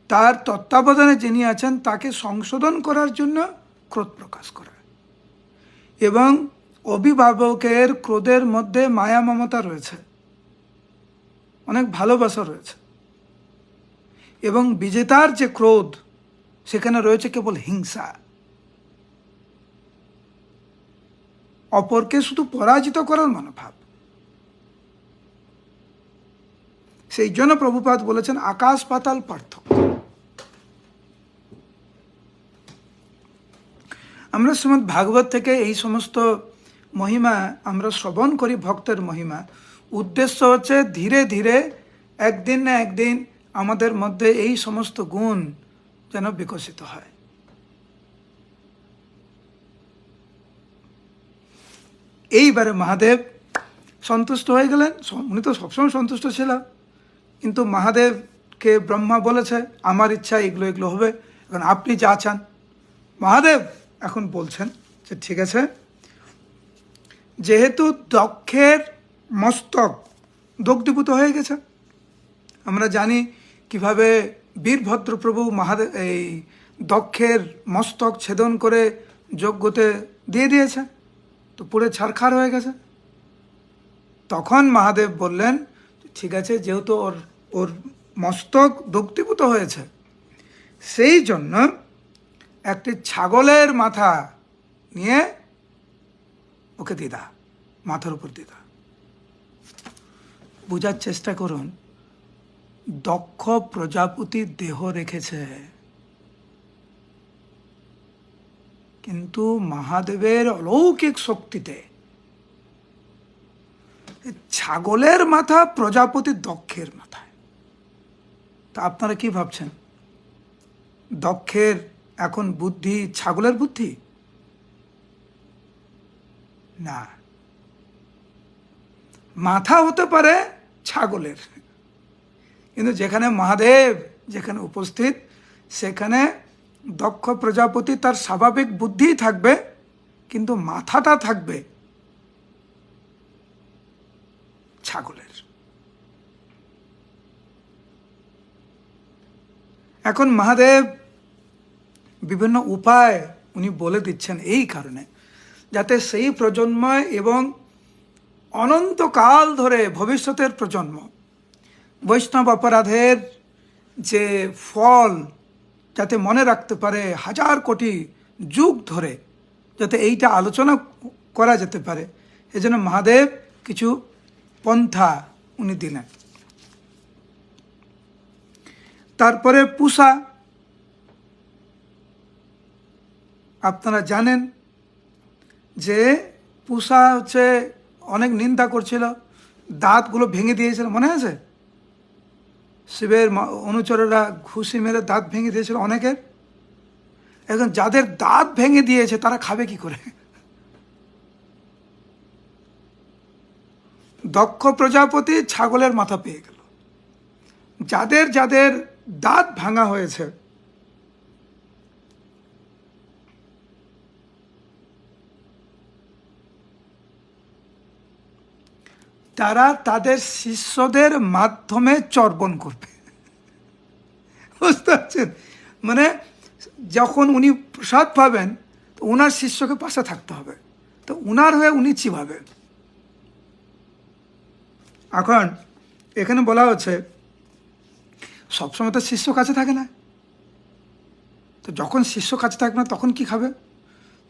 [SPEAKER 1] তার তত্ত্বাবধানে যিনি আছেন তাকে সংশোধন করার জন্য ক্রোধ প্রকাশ করা। এবং অভিভাবকের ক্রোধের মধ্যে মায়া মমতা রয়েছে, অনেক ভালোবাসা রয়েছে। এবং বিজেতার যে ক্রোধ, সেখানে রয়েছে কেবল হিংসা, অপরকে শুধু পরাজিত করার মনোভাব। সেই জন্য প্রভুপাদ বলেছেন আকাশ পাতাল পার্থক্য। আমরা শ্রীমদ্ ভাগবত থেকে এই সমস্ত মহিমা আমরা শ্রবণ করি, ভক্তের মহিমা। উদ্দেশ্য হচ্ছে ধীরে ধীরে একদিন না একদিন আমাদের মধ্যে এই সমস্ত গুণ যেন বিকশিত হয়। এইবারে মহাদেব সন্তুষ্ট হয়ে গেলেন। উনি তো সবসময় সন্তুষ্ট ছিল, কিন্তু মহাদেবকে ব্রহ্মা বলেছে আমার ইচ্ছা এগুলো এগুলো হবে, এখন আপনি যা চান। মহাদেব এখন বলছেন যে ঠিক আছে, যেহেতু দক্ষের মস্তক দগ্ধীভূত হয়ে গেছে, আমরা জানি কিভাবে বীরভদ্র প্রভু মহাদেব এই দক্ষের মস্তক ছেদন করে যজ্ঞতে দিয়ে দিয়েছে, তো পুরো ছারখার হয়ে গেছে। তখন মহাদেব বললেন ঠিক আছে, যেহেতু ওর ওর মস্তক দগ্ধীভূত হয়েছে, সেই জন্য একটি ছাগলের মাথা নিয়ে ওকে দিদা, মাথার উপর দিদা। বোঝার চেষ্টা করুন, দক্ষ প্রজাপতি দেহ রেখেছে, কিন্তু মহাদেবের অলৌকিক শক্তিতে ছাগলের মাথা প্রজাপতি দক্ষের মাথায়। তা আপনারা কি ভাবছেন, দক্ষের এখন বুদ্ধি ছাগলের বুদ্ধি? না, মাথা হতে পারে ছাগলের, কিন্তু যেখানে মহাদেব যেখানে উপস্থিত, সেখানে দক্ষ প্রজাপতি তার স্বাভাবিক বুদ্ধি থাকবে, কিন্তু মাথাটা থাকবে ছাগলের। এখন মহাদেব বিভিন্ন উপায় উনি বলে দিচ্ছেন এই কারণে, যাতে সেই প্রজন্ম এবং অনন্তকাল ধরে ভবিষ্যতের প্রজন্ম বৈষ্ণব অপরাধের যে ফল যাতে মনে রাখতে পারে, হাজার কোটি যুগ ধরে যাতে এইটা আলোচনা করা যেতে পারে, এজন্য মহাদেব কিছু পন্থা উনি দিলেন। তারপরে পূষা, আপনারা জানেন যে পূষা হচ্ছে অনেক নিন্দা করছিল, দাঁতগুলো ভেঙে দিয়েছিল, মনে আছে? শিবের অনুচরেরা ঘুষি মেরে দাঁত ভেঙে দিয়েছিল অনেকের। এখন যাদের দাঁত ভেঙে দিয়েছে তারা খাবে কি করে? দক্ষ প্রজাপতি ছাগলের মাথা পেয়ে গেল। যাদের যাদের দাঁত ভাঙা হয়েছে, তারা তাদের শিষ্যদের মাধ্যমে চর্বণ করবে। বুঝতে পারছেন? মানে যখন উনি প্রসাদ পাবেন, তো উনার শিষ্যকে পাশে থাকতে হবে, তো উনার হয়ে উনি চিবাবেন। এখন এখানে বলা হচ্ছে সবসময় তো শিষ্য কাছে থাকে না, তো যখন শিষ্য কাছে থাকবে না তখন কি খাবে?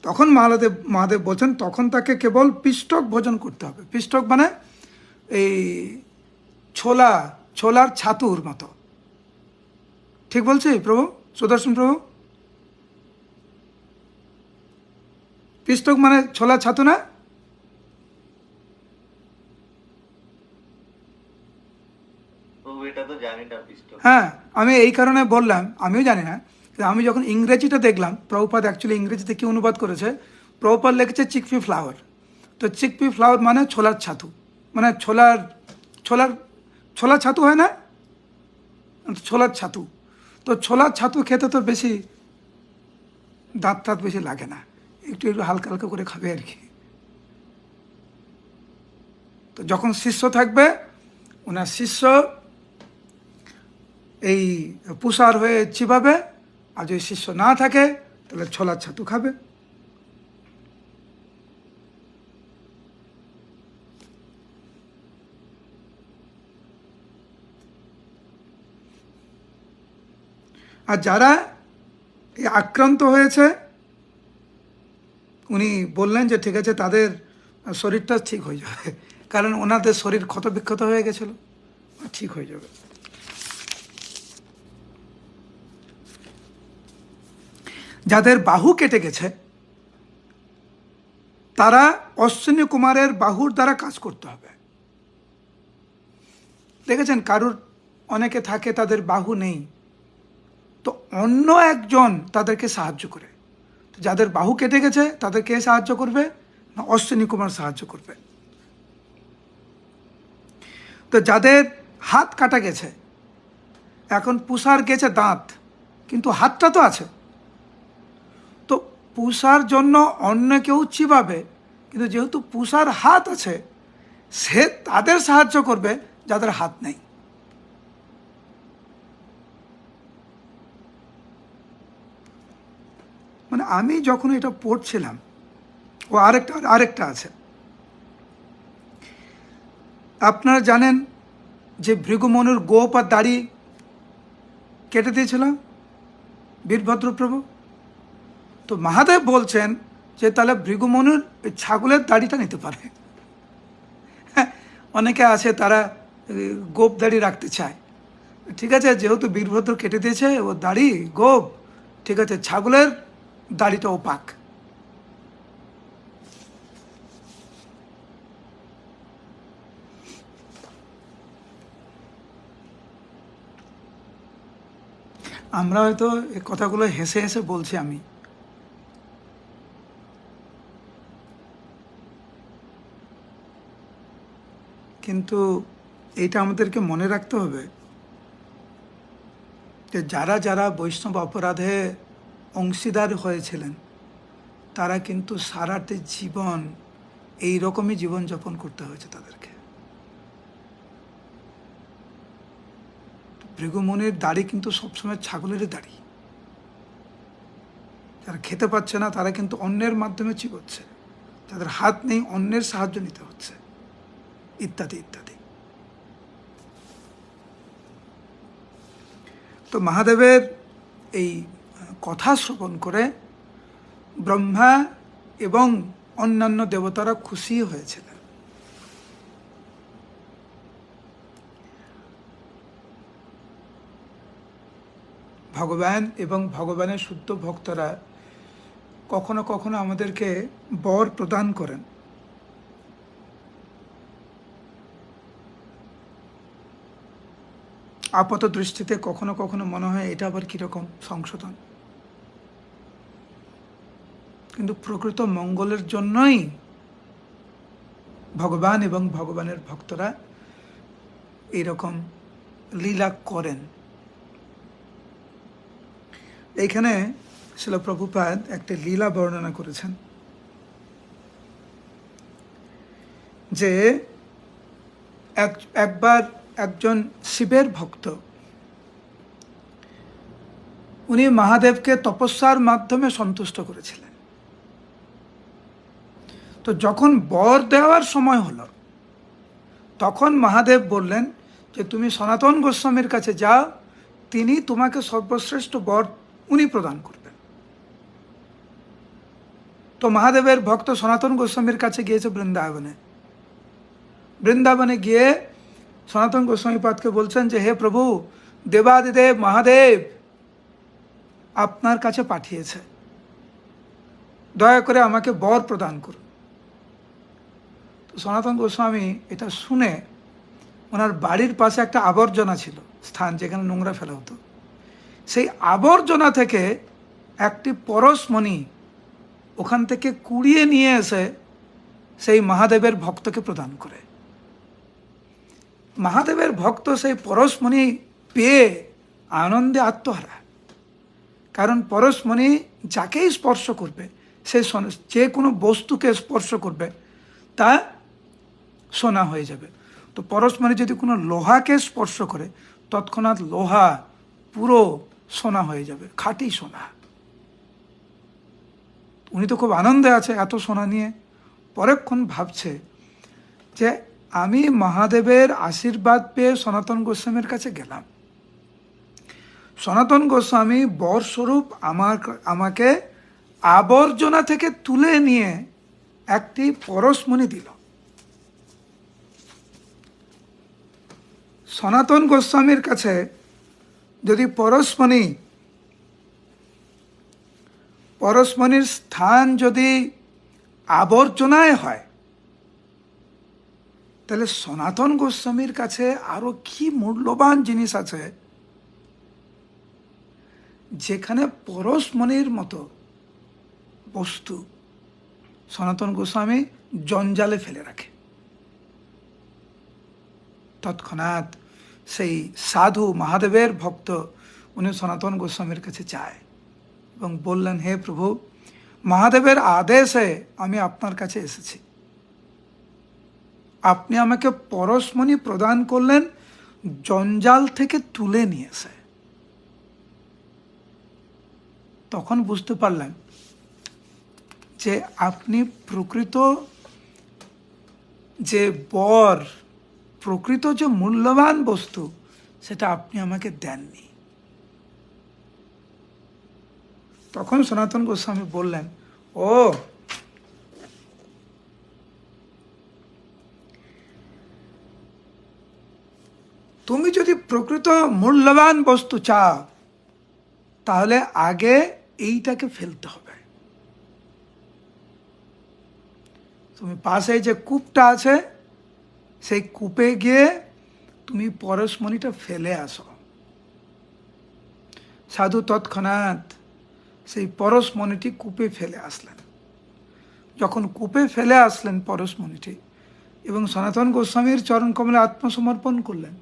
[SPEAKER 1] তখন মহাদেব বলছেন তখন তাকে কেবল পিষ্টক ভোজন করতে হবে। পিষ্টক মানে এই ছোলার ছাতুর মতো। ঠিক বলছি প্রভু? সুদর্শন প্রভু, পিষ্টক মানে ছোলার ছাতু না?
[SPEAKER 3] প্রভু এটা তো জানি না পিষ্টক।
[SPEAKER 1] হ্যাঁ, আমি এই কারণে বললাম, আমিও জানি না, আমি যখন ইংরেজিটা দেখলাম, প্রভুপাদ অ্যাকচুয়ালি ইংরেজিতে কি অনুবাদ করেছে, প্রভুপাদ লিখেছে চিকপি ফ্লাওয়ার। তো চিকপি ফ্লাওয়ার মানে ছোলার ছাতু, মানে ছোলার ছোলার ছোলার ছাতু হয় না, ছোলার ছাতু। তো ছোলার ছাতু খেতে তো বেশি দাঁত টাত বেশি লাগে না, একটু একটু হালকা হালকা করে খাবে আর কি। তো যখন শিষ্য থাকবে, ওনার শিষ্য এই পুষার হয়ে চিবাবে, আর যদি শিষ্য না থাকে তাহলে ছোলার ছাতু খাবে। আর যারা এই আক্রান্ত হয়েছে, উনি বললেন যে ঠিক আছে, তাদের শরীরটা ঠিক হয়ে যাবে, কারণ ওনাদের শরীর ক্ষত বিক্ষত হয়ে গেছিল, ঠিক হয়ে যাবে। যাদের বাহু কেটে গেছে, তারা অশ্বিনী কুমারের বাহুর দ্বারা কাজ করতে হবে। দেখেছেন, কারুর অনেকে থাকে তাদের বাহু নেই, তো অন্য একজন তাদেরকে সাহায্য করে। তো যাদের বাহু কেটে গেছে তাদের কে সাহায্য করবে? না, অশ্বিনী কুমার সাহায্য করবে। তো যাদের হাত কাটা গেছে, এখন পুষার গেছে দাঁত, কিন্তু হাতটা তো আছে, তো পুষার জন্য অন্য কেউ চিবাবে, কিন্তু যেহেতু পুষার হাত আছে, সে তাদের সাহায্য করবে যাদের হাত নেই। মানে আমি যখন এটা পড়ছিলাম, ও আরেকটা আছে। আপনারা জানেন যে ভৃগুমনুর গোপ আর দাড়ি কেটে দিয়েছিল বীরভদ্র প্রভু। তো মহাদেব বলছেন যে তাহলে ভৃগুমনুর ছাগলের দাড়িটা নিতে পারে। অনেকে আছে তারা গোপ দাড়ি রাখতে চায়, ঠিক আছে, যেহেতু বীরভদ্র কেটে দিয়েছে ও দাড়ি গোপ, ঠিক আছে, ছাগলের দাড়িটা ও পাক। আমরা হয়তো এই কথাগুলো হেসে হেসে বলছি আমি, কিন্তু এইটা আমাদেরকে মনে রাখতে হবে যে যারা যারা বৈষ্ণব অপরাধে অংশীদার হয়েছিলেন, তারা কিন্তু সারাটি জীবন এই রকমই জীবনযাপন করতে হয়েছে তাদেরকে। ভৃগুমুনির দাড়ি কিন্তু সবসময় ছাগলেরই দাড়ি। যারা খেতে পাচ্ছে না তারা কিন্তু অন্যের মাধ্যমে চিবোচ্ছে, যাদের হাত নেই অন্যের সাহায্য নিতে হচ্ছে, ইত্যাদি ইত্যাদি। তো মহাদেবের এই কথা শ্রবণ করে ব্রহ্মা এবং অন্যান্য দেবতারা খুশি হয়েছিলেন। ভগবান এবং ভগবানের শুদ্ধ ভক্তরা কখনো কখনো আমাদেরকে বর প্রদান করেন। আপাত দৃষ্টিতে কখনো কখনো মনে হয় এটা আবার কীরকম সংশোধন, কিন্তু প্রকৃত মঙ্গলের জন্যই ভগবান এবং ভগবানের ভক্তরা এইরকম লীলা করেন। এইখানে শিল প্রভুপাদ একটি লীলা বর্ণনা করেছেন যে একবার একজন শিবের ভক্ত, উনি মহাদেবকে তপস্যার মাধ্যমে সন্তুষ্ট করেছিলেন। তো যখন বর দেওয়ার সময় হলো, তখন মহাদেব বললেন যে তুমি সনাতন গোস্বামীর কাছে যাও, তিনি তোমাকে সর্বশ্রেষ্ঠ বর উনি প্রদান করবেন। তো মহাদেবের ভক্ত সনাতন গোস্বামীর কাছে গিয়েছে বৃন্দাবনে গিয়ে সনাতন গোস্বামীপাদকে বলছেন যে হে প্রভু, দেবাদিদেব মহাদেব আপনার কাছে পাঠিয়েছে, দয়া করে আমাকে বর প্রদান করুন। তো সনাতন গোস্বামী এটা শুনে, ওনার বাড়ির পাশে একটা আবর্জনা ছিল, স্থান যেখানে নোংরা ফেলা হতো, সেই আবর্জনা থেকে একটি পরশমণি ওখান থেকে কুড়িয়ে নিয়ে এসে সেই মহাদেবের ভক্তকে প্রদান করে। মহাদেবের ভক্ত সেই পরশমণি পেয়ে আনন্দে আত্মহারা। কারণ পরশমণি যাকেই স্পর্শ করবে, সে যে কোনো বস্তুকে স্পর্শ করবে তা সোনা হয়ে যাবে। তো পরশমণি যদি কোনো লোহাকে স্পর্শ করে, তৎক্ষণাৎ লোহা পুরো সোনা হয়ে যাবে, খাঁটি সোনা। উনি তো খুব আনন্দে আছে এত সোনা নিয়ে। পরেক্ষণ ভাবছে যে আমি মহাদেবের আশীর্বাদ পেয়ে সনাতন গোস্বামীর কাছে গেলাম, সনাতন গোস্বামী বরস্বরূপ আমাকে আবর্জনা থেকে তুলে নিয়ে একটি পরশমণি দিল। সনাতন গোস্বামীর কাছে যদি পরশমণির স্থান যদি আবর্জনায় হয়, তাহলে সনাতন গোস্বামীর কাছে আরো কি মূল্যবান জিনিস আছে, যেখানে পরশমণির মতো বস্তু সনাতন গোস্বামী জঞ্জালে ফেলে রাখে। তৎক্ষণাৎ সেই সাধু মহাদেবের ভক্ত উনি সনাতন গোস্বামীর কাছে যায় এবং বললেন, হে প্রভু, মহাদেবের আদেশে আমি আপনার কাছে এসেছি। আপনি আমাকে পরশমণি প্রদান করলেন জঞ্জাল থেকে তুলে নিয়ে এসে। তখন বুঝতে পারলেন যে আপনি প্রকৃত যে বর, প্রকৃত যে মূল্যবান বস্তু, সেটা আপনি আমাকে দেননি। তখন সনাতন গোস্বামী বললেন, ও তুমি যদি প্রকৃত মূল্যবান বস্তু চাও, তাহলে আগে এইটাকে ফেলতে হবে। তুমি পাশে যে কূপটা আছে, সেই কূপে গিয়ে তুমি পরশমণিটা ফেলে আসো। সাধু তৎক্ষণাৎ সেই পরশমণিটি কূপে ফেলে আসলেন। যখন কূপে ফেলে আসলেন পরশমণিটি এবং সনাতন গোস্বামীর চরণ কমলে আত্মসমর্পণ করলেন,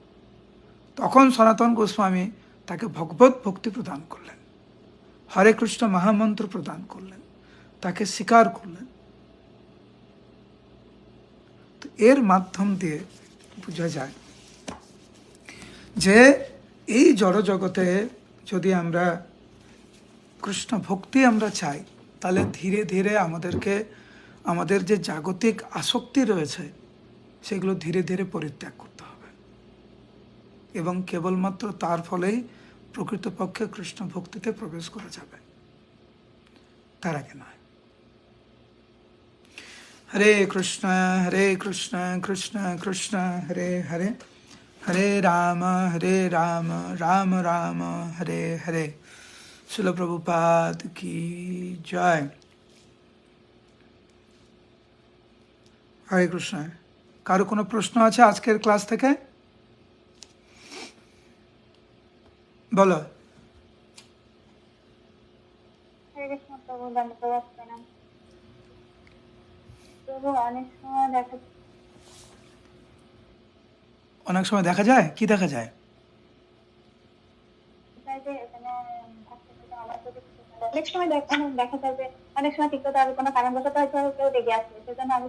[SPEAKER 1] তখন সনাতন গোস্বামী তাকে ভগবত ভক্তি প্রদান করলেন, হরে কৃষ্ণ মহামন্ত্র প্রদান করলেন, তাকে স্বীকার করলেন। তো এর মাধ্যম দিয়ে বোঝা যায় যে এই জড় জগতে যদি আমরা কৃষ্ণ ভক্তি আমরা চাই, তাহলে ধীরে ধীরে আমাদের যে জাগতিক আসক্তি রয়েছে, সেগুলো ধীরে ধীরে পরিত্যাগ করতে হবে এবং কেবলমাত্র তার ফলেই প্রকৃতপক্ষে কৃষ্ণ ভক্তিতে প্রবেশ করা যাবে, তার আগে নয়। হরে কৃষ্ণ কৃষ্ণ কৃষ্ণ হরে হরে, হরে রাম রাম রাম হরে হরে। শিল প্রভুপাদ কি জয়। হরে কৃষ্ণ। কারো কোনো প্রশ্ন আছে আজকের ক্লাস থেকে? বলো।
[SPEAKER 4] হরে কৃষ্ণ প্রভু, ধন্যবাদ প্রণাম। প্রভু অনেক সময় দেখা
[SPEAKER 1] যায়, কি দেখা যায়?
[SPEAKER 4] যায় যে এখানে অনেক সময় দেখা যায় যে অনেক সময় ঠিক কথা কোনো কারণবশত হয়তো কেউ রেগে আসে, সেজন্য আমি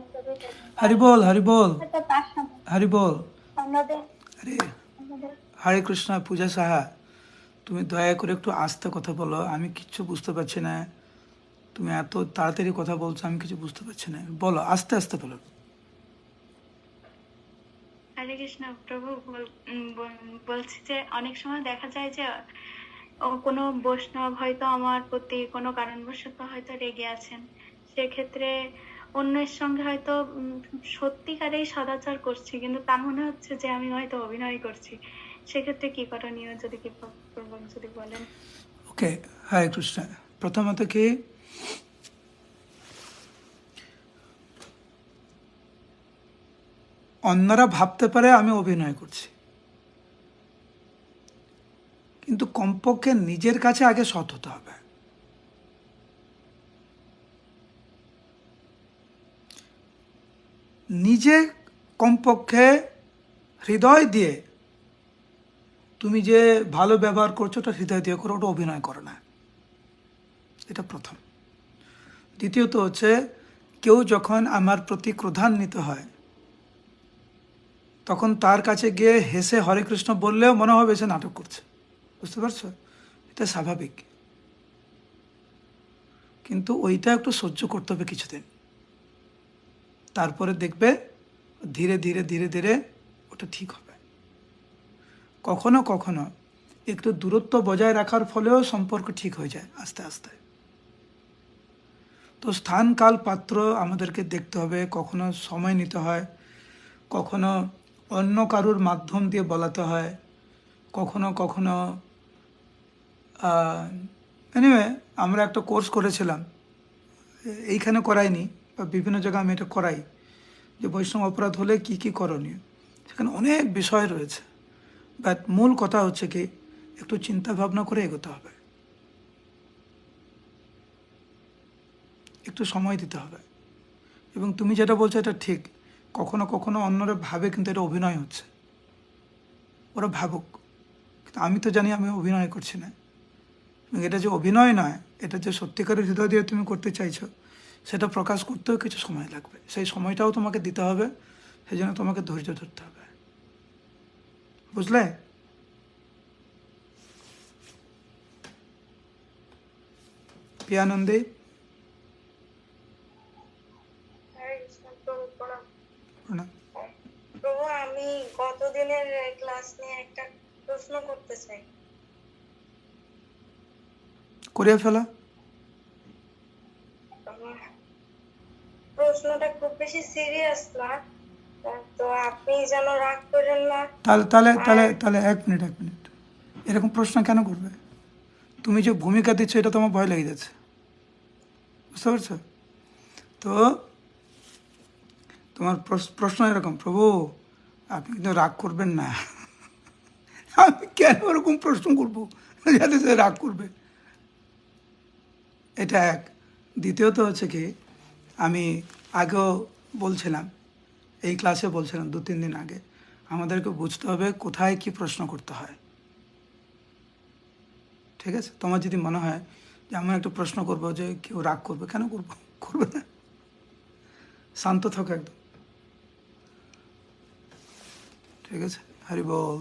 [SPEAKER 1] হরি বল হরি বল
[SPEAKER 4] তার সাথে
[SPEAKER 1] হরি বল।
[SPEAKER 4] আমাদের
[SPEAKER 1] হরে কৃষ্ণ। পূজা সাহা, তুমি দয়া করে একটু আস্তে কথা বলো, আমি কিচ্ছু বুঝতে পারছি না। তুমি এত তাড়াতাড়ি কথা বলছো, আমি কিছু বুঝতে পারছি না। বলো, আস্তে আস্তে বলো।
[SPEAKER 5] হরে কৃষ্ণ প্রভু, বলছি যে অনেক সময় দেখা যায় যে কোনো বৈষ্ণব হয়তো আমার প্রতি কোনো কারণবশত হয়তো রেগে আছেন, সেক্ষেত্রে অন্যের সঙ্গে হয়তো সত্যিকারেই সদাচার করছি, কিন্তু তার মনে হচ্ছে যে আমি হয়তো অভিনয় করছি। সেক্ষেত্রে কি করণীয় যদি বলেন।
[SPEAKER 1] ওকে, হরে কৃষ্ণ। প্রথমত কি, অন্যরা ভাবতে পারে আমি অভিনয় করছি, কিন্তু কমপক্ষে নিজের কাছে আগে সৎ হতে হবে। নিজে কমপক্ষে হৃদয় দিয়ে, তুমি যে ভালো ব্যবহার করছো ওটা হৃদয় দিয়ে করো, ওটা অভিনয় করো না। এটা প্রথম। দ্বিতীয়ত হচ্ছে, কেউ যখন আমার প্রতি ক্রোধান্বিত হয় তখন তার কাছে গিয়ে হেসে হরে কৃষ্ণ বললেও মনে হবে সে নাটক করছে। বুঝতে পারছো? এটা স্বাভাবিক, কিন্তু ওইটা একটু সহ্য করতে হবে কিছুদিন। তারপরে দেখবে ধীরে ধীরে ধীরে ধীরে ওটা ঠিক হবে। কখনো কখনো একটু দূরত্ব বজায় রাখার ফলেও সম্পর্ক ঠিক হয়ে যায় আস্তে আস্তে। তো স্থান কাল পাত্র আমাদেরকে দেখতে হবে, কখনো সময় নিতে হয়, কখনো অন্য কারুর মাধ্যম দিয়ে বলাতে হয়, কখনো কখনো এনিওয়ে আমরা একটা কোর্স করেছিলাম, এইখানে করাইনি বা বিভিন্ন জায়গায় আমি এটা করাই, যে বৈষ্ণব অপরাধ হলে কি কি করণীয়। সেখানে অনেক বিষয় রয়েছে, বাট মূল কথা হচ্ছে কি একটু চিন্তা ভাবনা করে এগোতে হবে, একটু সময় দিতে হবে। এবং তুমি যেটা বলছো এটা ঠিক, কখনো কখনো অন্যরা ভাবে কিন্তু এটা অভিনয় হচ্ছে, ওরা ভাবুক, কিন্তু আমি তো জানি আমি অভিনয় করছি না। এবং এটা যে অভিনয় নয়, এটা যে সত্যিকারের হৃদয় দিয়ে তুমি করতে চাইছো, সেটা প্রকাশ করতেও কিছু সময় লাগবে। সেই সময়টাও তোমাকে দিতে হবে, সেই জন্য তোমাকে ধৈর্য ধরতে হবে। বুঝলে? পিয়ানন্দী, প্রণাম।
[SPEAKER 2] প্রভু, আমি গত দিনের ক্লাস নিয়ে একটা প্রশ্ন করতে চাই।
[SPEAKER 1] করিয়া ফেলা।
[SPEAKER 2] প্রশ্নটা খুব বেশি সিরিয়াস না, তো আপনি যেন রাগ করেন না।
[SPEAKER 1] তাহলে তাহলে তাহলে তাহলে এক মিনিট, এরকম প্রশ্ন কেন করবে? তুমি যে ভূমিকা দিচ্ছ এটা তোমার ভয় লেগে যাচ্ছে, বুঝতে পারছো? তো তোমার প্রশ্ন এরকম, প্রভু আপনি কিন্তু রাগ করবেন না। আমি কেন ওরকম প্রশ্ন করবো যাতে সে রাগ করবে? এটা এক। দ্বিতীয়ত হচ্ছে কি, আমি আগেও বলছিলাম, এই ক্লাসে বলছিলাম 2-3 দিন আগে, আমাদেরকে বুঝতে হবে কোথায় কি প্রশ্ন করতে হয়। ঠিক আছে? তোমার যদি মনে হয় যে আমি একটা প্রশ্ন করবো যে কেউ রাগ করবে, কেন করবো? করবে না, শান্ত থাকো একদম। ঠিক আছে? হরি বল।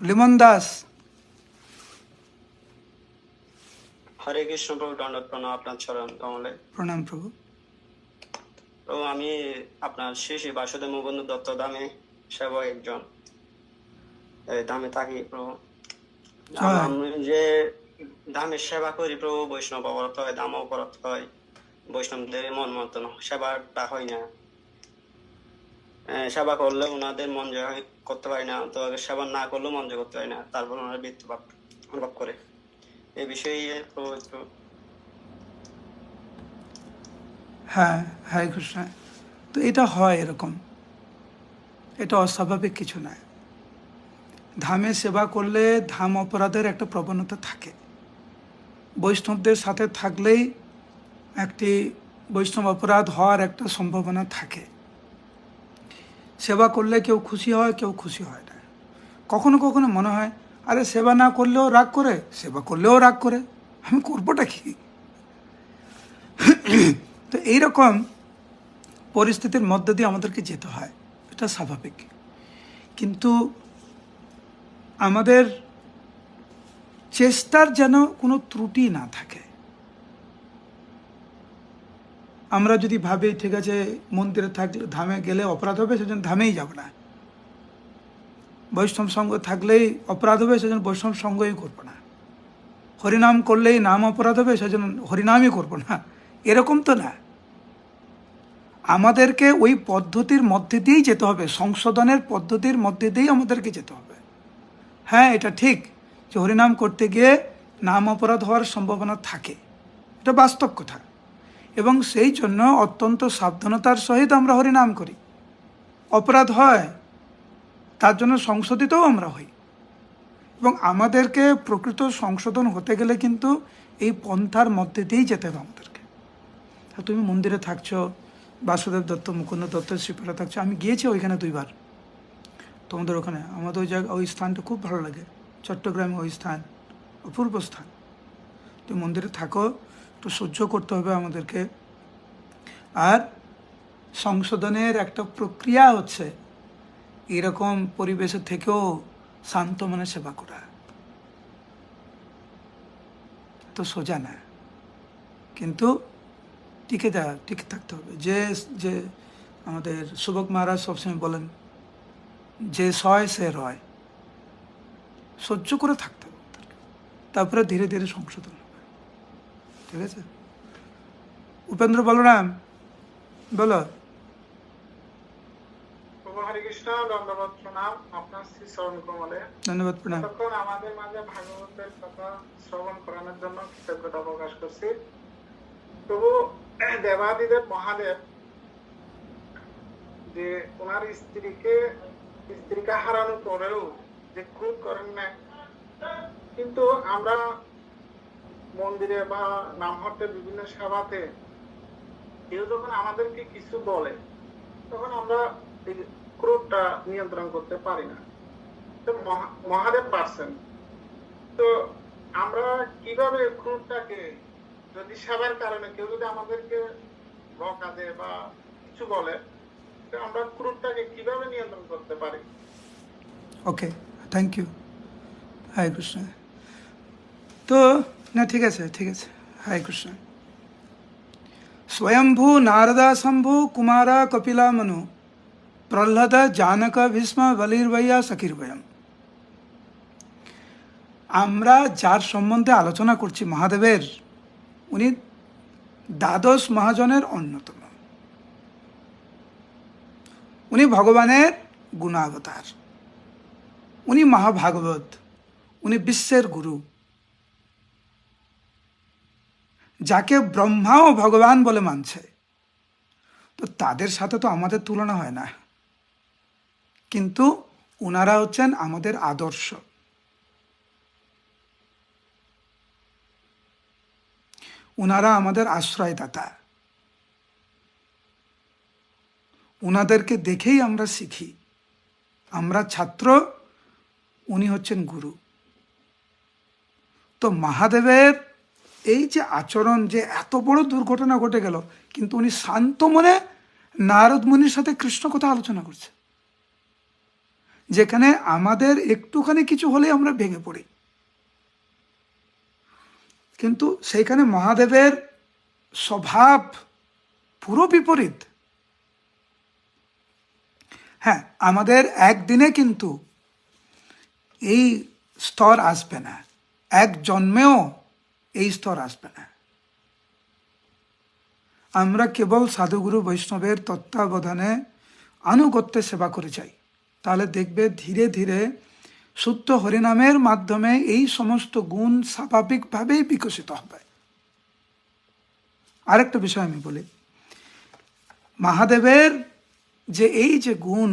[SPEAKER 1] লিমন দাস।
[SPEAKER 6] হরে কৃষ্ণ প্রভু, দণ্ডত প্রণাম আপনার চরণ কমলে।
[SPEAKER 1] প্রণাম প্রভু।
[SPEAKER 6] প্রভু, আমি আপনার শ্রী শ্রী বাসুদেব মুকুন্দ দত্ত ধামে সেবক একজন, এই ধামে থাকি প্রভু। আমি যে ধামে সেবা করি প্রভু, বৈষ্ণব অপরাধ হয়, ধাম অপরাধ হয়, বৈষ্ণবদের মন মতন সেবাটা হয় না। সেবা করলে ওনাদের মন জয় করতে পারি না, তো সেবা না করলেও মন জয় করতে পারি না, তারপর ওনারা মৃত্যুভাব অনুভব করে। এই বিষয়ে প্রভু একটু।
[SPEAKER 1] হ্যাঁ, হরে কৃষ্ণ। তো এটা হয় এরকম, এটা অস্বাভাবিক কিছু নয়। ধামে সেবা করলে ধাম অপরাধের একটা প্রবণতা থাকে। বৈষ্ণবদের সাথে থাকলেই একটি বৈষ্ণব অপরাধ হওয়ার একটা সম্ভাবনা থাকে। সেবা করলে কেউ খুশি হয়, কেউ খুশি হয় না। কখনো কখনো মনে হয় আরে সেবা না করলেও রাগ করে, সেবা করলেও রাগ করে, আমি করবোটা কি? তো এইরকম পরিস্থিতির মধ্য দিয়ে আমাদেরকে যেতে হয়, এটা স্বাভাবিক। কিন্তু আমাদের চেষ্টার যেন কোনো ত্রুটি না থাকে। আমরা যদি ভাবি ঠিক আছে মন্দিরে থাকলে ধামে গেলে অপরাধ হবে, সেজন্য ধামেই যাব না, বৈষ্ণব সঙ্গ থাকলেই অপরাধ হবে সেজন্য বৈষ্ণব সঙ্গই করবো না, হরিনাম করলেই নাম অপরাধ হবে সেজন্য হরিনামই করবো না, এরকম তো না। আমাদেরকে ওই পদ্ধতির মধ্যে দিয়েই যেতে হবে, সংশোধনের পদ্ধতির মধ্যে দিয়েই আমাদেরকে যেতে হবে। হ্যাঁ, এটা ঠিক যে হরিনাম করতে গিয়ে নাম অপরাধ হওয়ার সম্ভাবনা থাকে, এটা বাস্তব কথা। এবং সেই জন্য অত্যন্ত সাবধানতার সহিত আমরা হরিনাম করি। অপরাধ হয়, তার জন্য সংশোধিতও আমরা হই। এবং আমাদেরকে প্রকৃত সংশোধন হতে গেলে কিন্তু এই পন্থার মধ্যে দিয়েই যেতে হবে আমাদেরকে। তুমি মন্দিরে থাকছো, বাসুদেব দত্ত, মুকুন্দ দত্ত, শ্রীপাড়া থাকছো, আমি গিয়েছি ওইখানে 2 বার তোমাদের ওখানে। আমাদের ওই জায়গা, ওই স্থানটা খুব ভালো লাগে, চট্টগ্রামে ওই স্থান অপূর্ব স্থান। তুমি মন্দিরে থাকো, একটু সহ্য করতে হবে আমাদেরকে। আর সংশোধনের একটা প্রক্রিয়া হচ্ছে এরকম পরিবেশে থেকেও শান্ত মনে সেবা করা, তো সোজা না, কিন্তু টিকে থাকতে হবে। যে আমাদের সুবক মহারাজ সবসময় বলেন, যে সয় সে রয়, সহ্য করে থাকতে হবে তাদেরকে। তারপরে ধীরে ধীরে সংশোধন হবে। ঠিক আছে? উপেন্দ্র বলরাম বলো।
[SPEAKER 7] প্রভু হরে কৃষ্ণ, দণ্ডবত প্রণাম আপনার শ্রী চরণ কমলে।
[SPEAKER 1] ধন্যবাদ, প্রণাম।
[SPEAKER 7] তখন আমাদের মাঝে ভাগবতের কথা শ্রবণ করানোর জন্য কৃতজ্ঞতা প্রকাশ করছি। প্রভু দেবাদিদেব মহাদেব যে ওনার স্ত্রীকে হারানোর পরেও যে ক্রোধ করেন না, কিন্তু আমরা মন্দিরে বা নামহট্টের বিভিন্ন সভাতে কেউ যখন আমাদেরকে কিছু বলে, তখন আমরা এই ক্রোধটা নিয়ন্ত্রণ করতে পারি না। তো মহাদেব পারছেন। তো আমরা কিভাবে ক্রোধটাকে, যদি সেবার কারণে কেউ যদি আমাদেরকে বকা দেয় বা কিছু বলে, তো আমরা ক্রোধটাকে কিভাবে নিয়ন্ত্রণ করতে পারি?
[SPEAKER 1] ওকে, থ্যাংক ইউ। হরে কৃষ্ণ। তো না, ঠিক আছে। হরে কৃষ্ণ। স্বয়ম্ভু নারদা শম্ভু কুমারা কপিলা মনু প্রহ্লাদ জানক ভীষ্ম বলির্বৈয়া সখির্বয়ম। আমরা যার সম্বন্ধে আলোচনা করছি, মহাদেবের, উনি দ্বাদশ মহাজনের অন্যতম। উনি ভগবানের গুণাবতার, উনি মহাভাগবত, উনি বিশ্বের গুরু, যাকে ব্রহ্মাও ভগবান বলে মানছে। তো তাদের সাথে তো আমাদের তুলনা হয় না, কিন্তু ওনারা হচ্ছেন আমাদের আদর্শ। ওনারা আমাদের আশ্রয়দাতা। ওনাদেরকে দেখেই আমরা শিখি। আমরা ছাত্র, উনি হচ্ছেন গুরু। তো মহাদেবের এই যে আচরণ, যে এত বড় দুর্ঘটনা ঘটে গেল, কিন্তু উনি শান্ত মনে নারদ মুনির সাথে কৃষ্ণ কথা আলোচনা করছে, যেখানে আমাদের একটুখানি কিছু হলে আমরা ভেঙে পড়ি। কিন্তু সেইখানে মহাদেবের স্বভাব পুরো বিপরীত। হ্যাঁ, আমাদের একদিনে কিন্তু এই স্তর আসবে না, এক জন্মেও এই স্তর আসবে না। আমরা কেবল সাধুগুরু বৈষ্ণবের তত্ত্বাবধানে আনুগত্যে সেবা করে যাই, তাহলে দেখবে ধীরে ধীরে শুদ্ধ হরিনামের মাধ্যমে এই সমস্ত গুণ স্বাভাবিকভাবেই বিকশিত হবে। আরেকটা বিষয় আমি বলি, মহাদেবের যে এই যে গুণ,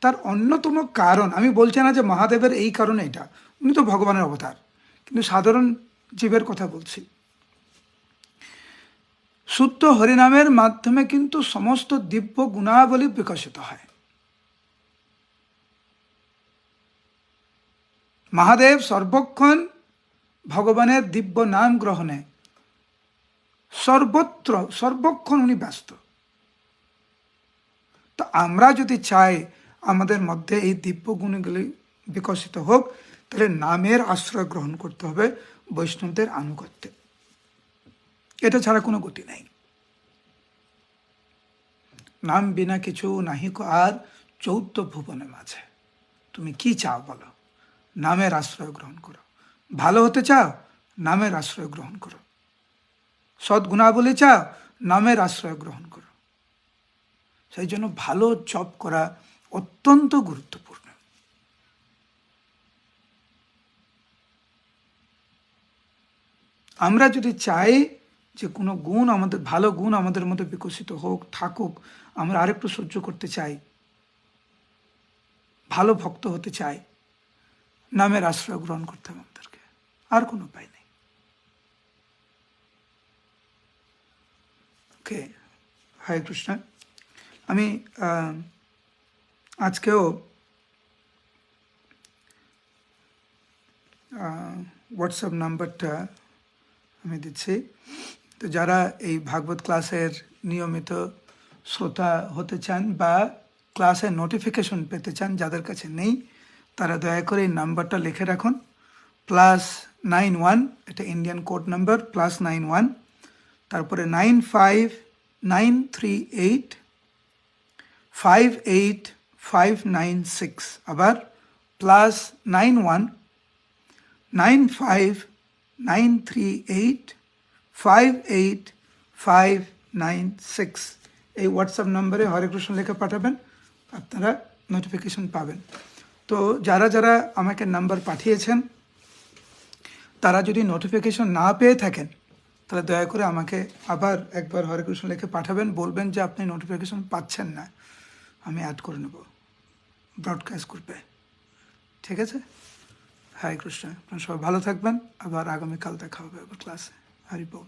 [SPEAKER 1] তার অন্যতম কারণ, আমি বলছি না যে মহাদেবের এই কারণে এটা, উনি তো ভগবানের অবতার, কিন্তু সাধারণ জীবের কথা বলছি। শুদ্ধ হরিনামের মাধ্যমে কিন্তু সমস্ত দিব্য গুণাবলী বিকশিত হয়। মহাদেব সর্বক্ষণ ভগবানের দিব্য নাম গ্রহণে সর্বক্ষণ উনি ব্যস্ত। তো আমরা যদি চাই আমাদের মধ্যে এই দিব্য গুণগুলি বিকশিত হোক, তাহলে নামের আশ্রয় গ্রহণ করতে হবে বৈষ্ণবদের আনুগত্যে। এটা ছাড়া কোনো গতি নাই। নাম বিনা কিছু নাহি কো আর 14 ভুবনে মাঝে। তুমি কি চাও বলো? নামের আশ্রয় গ্রহণ করো। ভালো হতে চাও? নামের আশ্রয় গ্রহণ করো। সদ্গুণাবলী চাও? নামের আশ্রয় গ্রহণ করো। সেই জন্য ভালো জপ করা অত্যন্ত গুরুত্বপূর্ণ। আমরা যদি চাই যে কোনো গুণ আমাদের, ভালো গুণ আমাদের মধ্যে বিকশিত হোক, থাকুক, আমরা আরেকটু সহ্য করতে চাই, ভালো ভক্ত হতে চাই, নামের আশ্রয় গ্রহণ করতে হবে আমাদেরকে, আর কোনো উপায় নেই। ওকে, হরে কৃষ্ণ। আমি আজকেও হোয়াটসঅ্যাপ নাম্বারটা আমি দিচ্ছি। তো যারা এই ভাগবত ক্লাসের নিয়মিত শ্রোতা হতে চান বা ক্লাসের নোটিফিকেশন পেতে চান, যাদের কাছে নেই, তারা দয়া করে এই নাম্বারটা লিখে রাখুন, +91, এটা ইন্ডিয়ান কোড নাম্বার, +91, তারপরে 95,938,58596, আবার +91,938,58596, এই হোয়াটসঅ্যাপ নম্বরে হরে কৃষ্ণ লেখা পাঠাবেন, আপনারা নোটিফিকেশন পাবেন। তো যারা যারা আমাকে নাম্বার পাঠিয়েছেন, তারা যদি নোটিফিকেশন না পেয়ে থাকেন, তাহলে দয়া করে আমাকে আবার একবার হরে কৃষ্ণ লিখে পাঠাবেন, বলবেন যে আপনি নোটিফিকেশন পাচ্ছেন না, আমি অ্যাড করে নেব ব্রডকাস্ট গ্রুপে। ঠিক আছে? হরে কৃষ্ণ, আপনারা সবাই ভালো থাকবেন, আবার আগামীকাল দেখা হবে আবার ক্লাসে। হরি বল।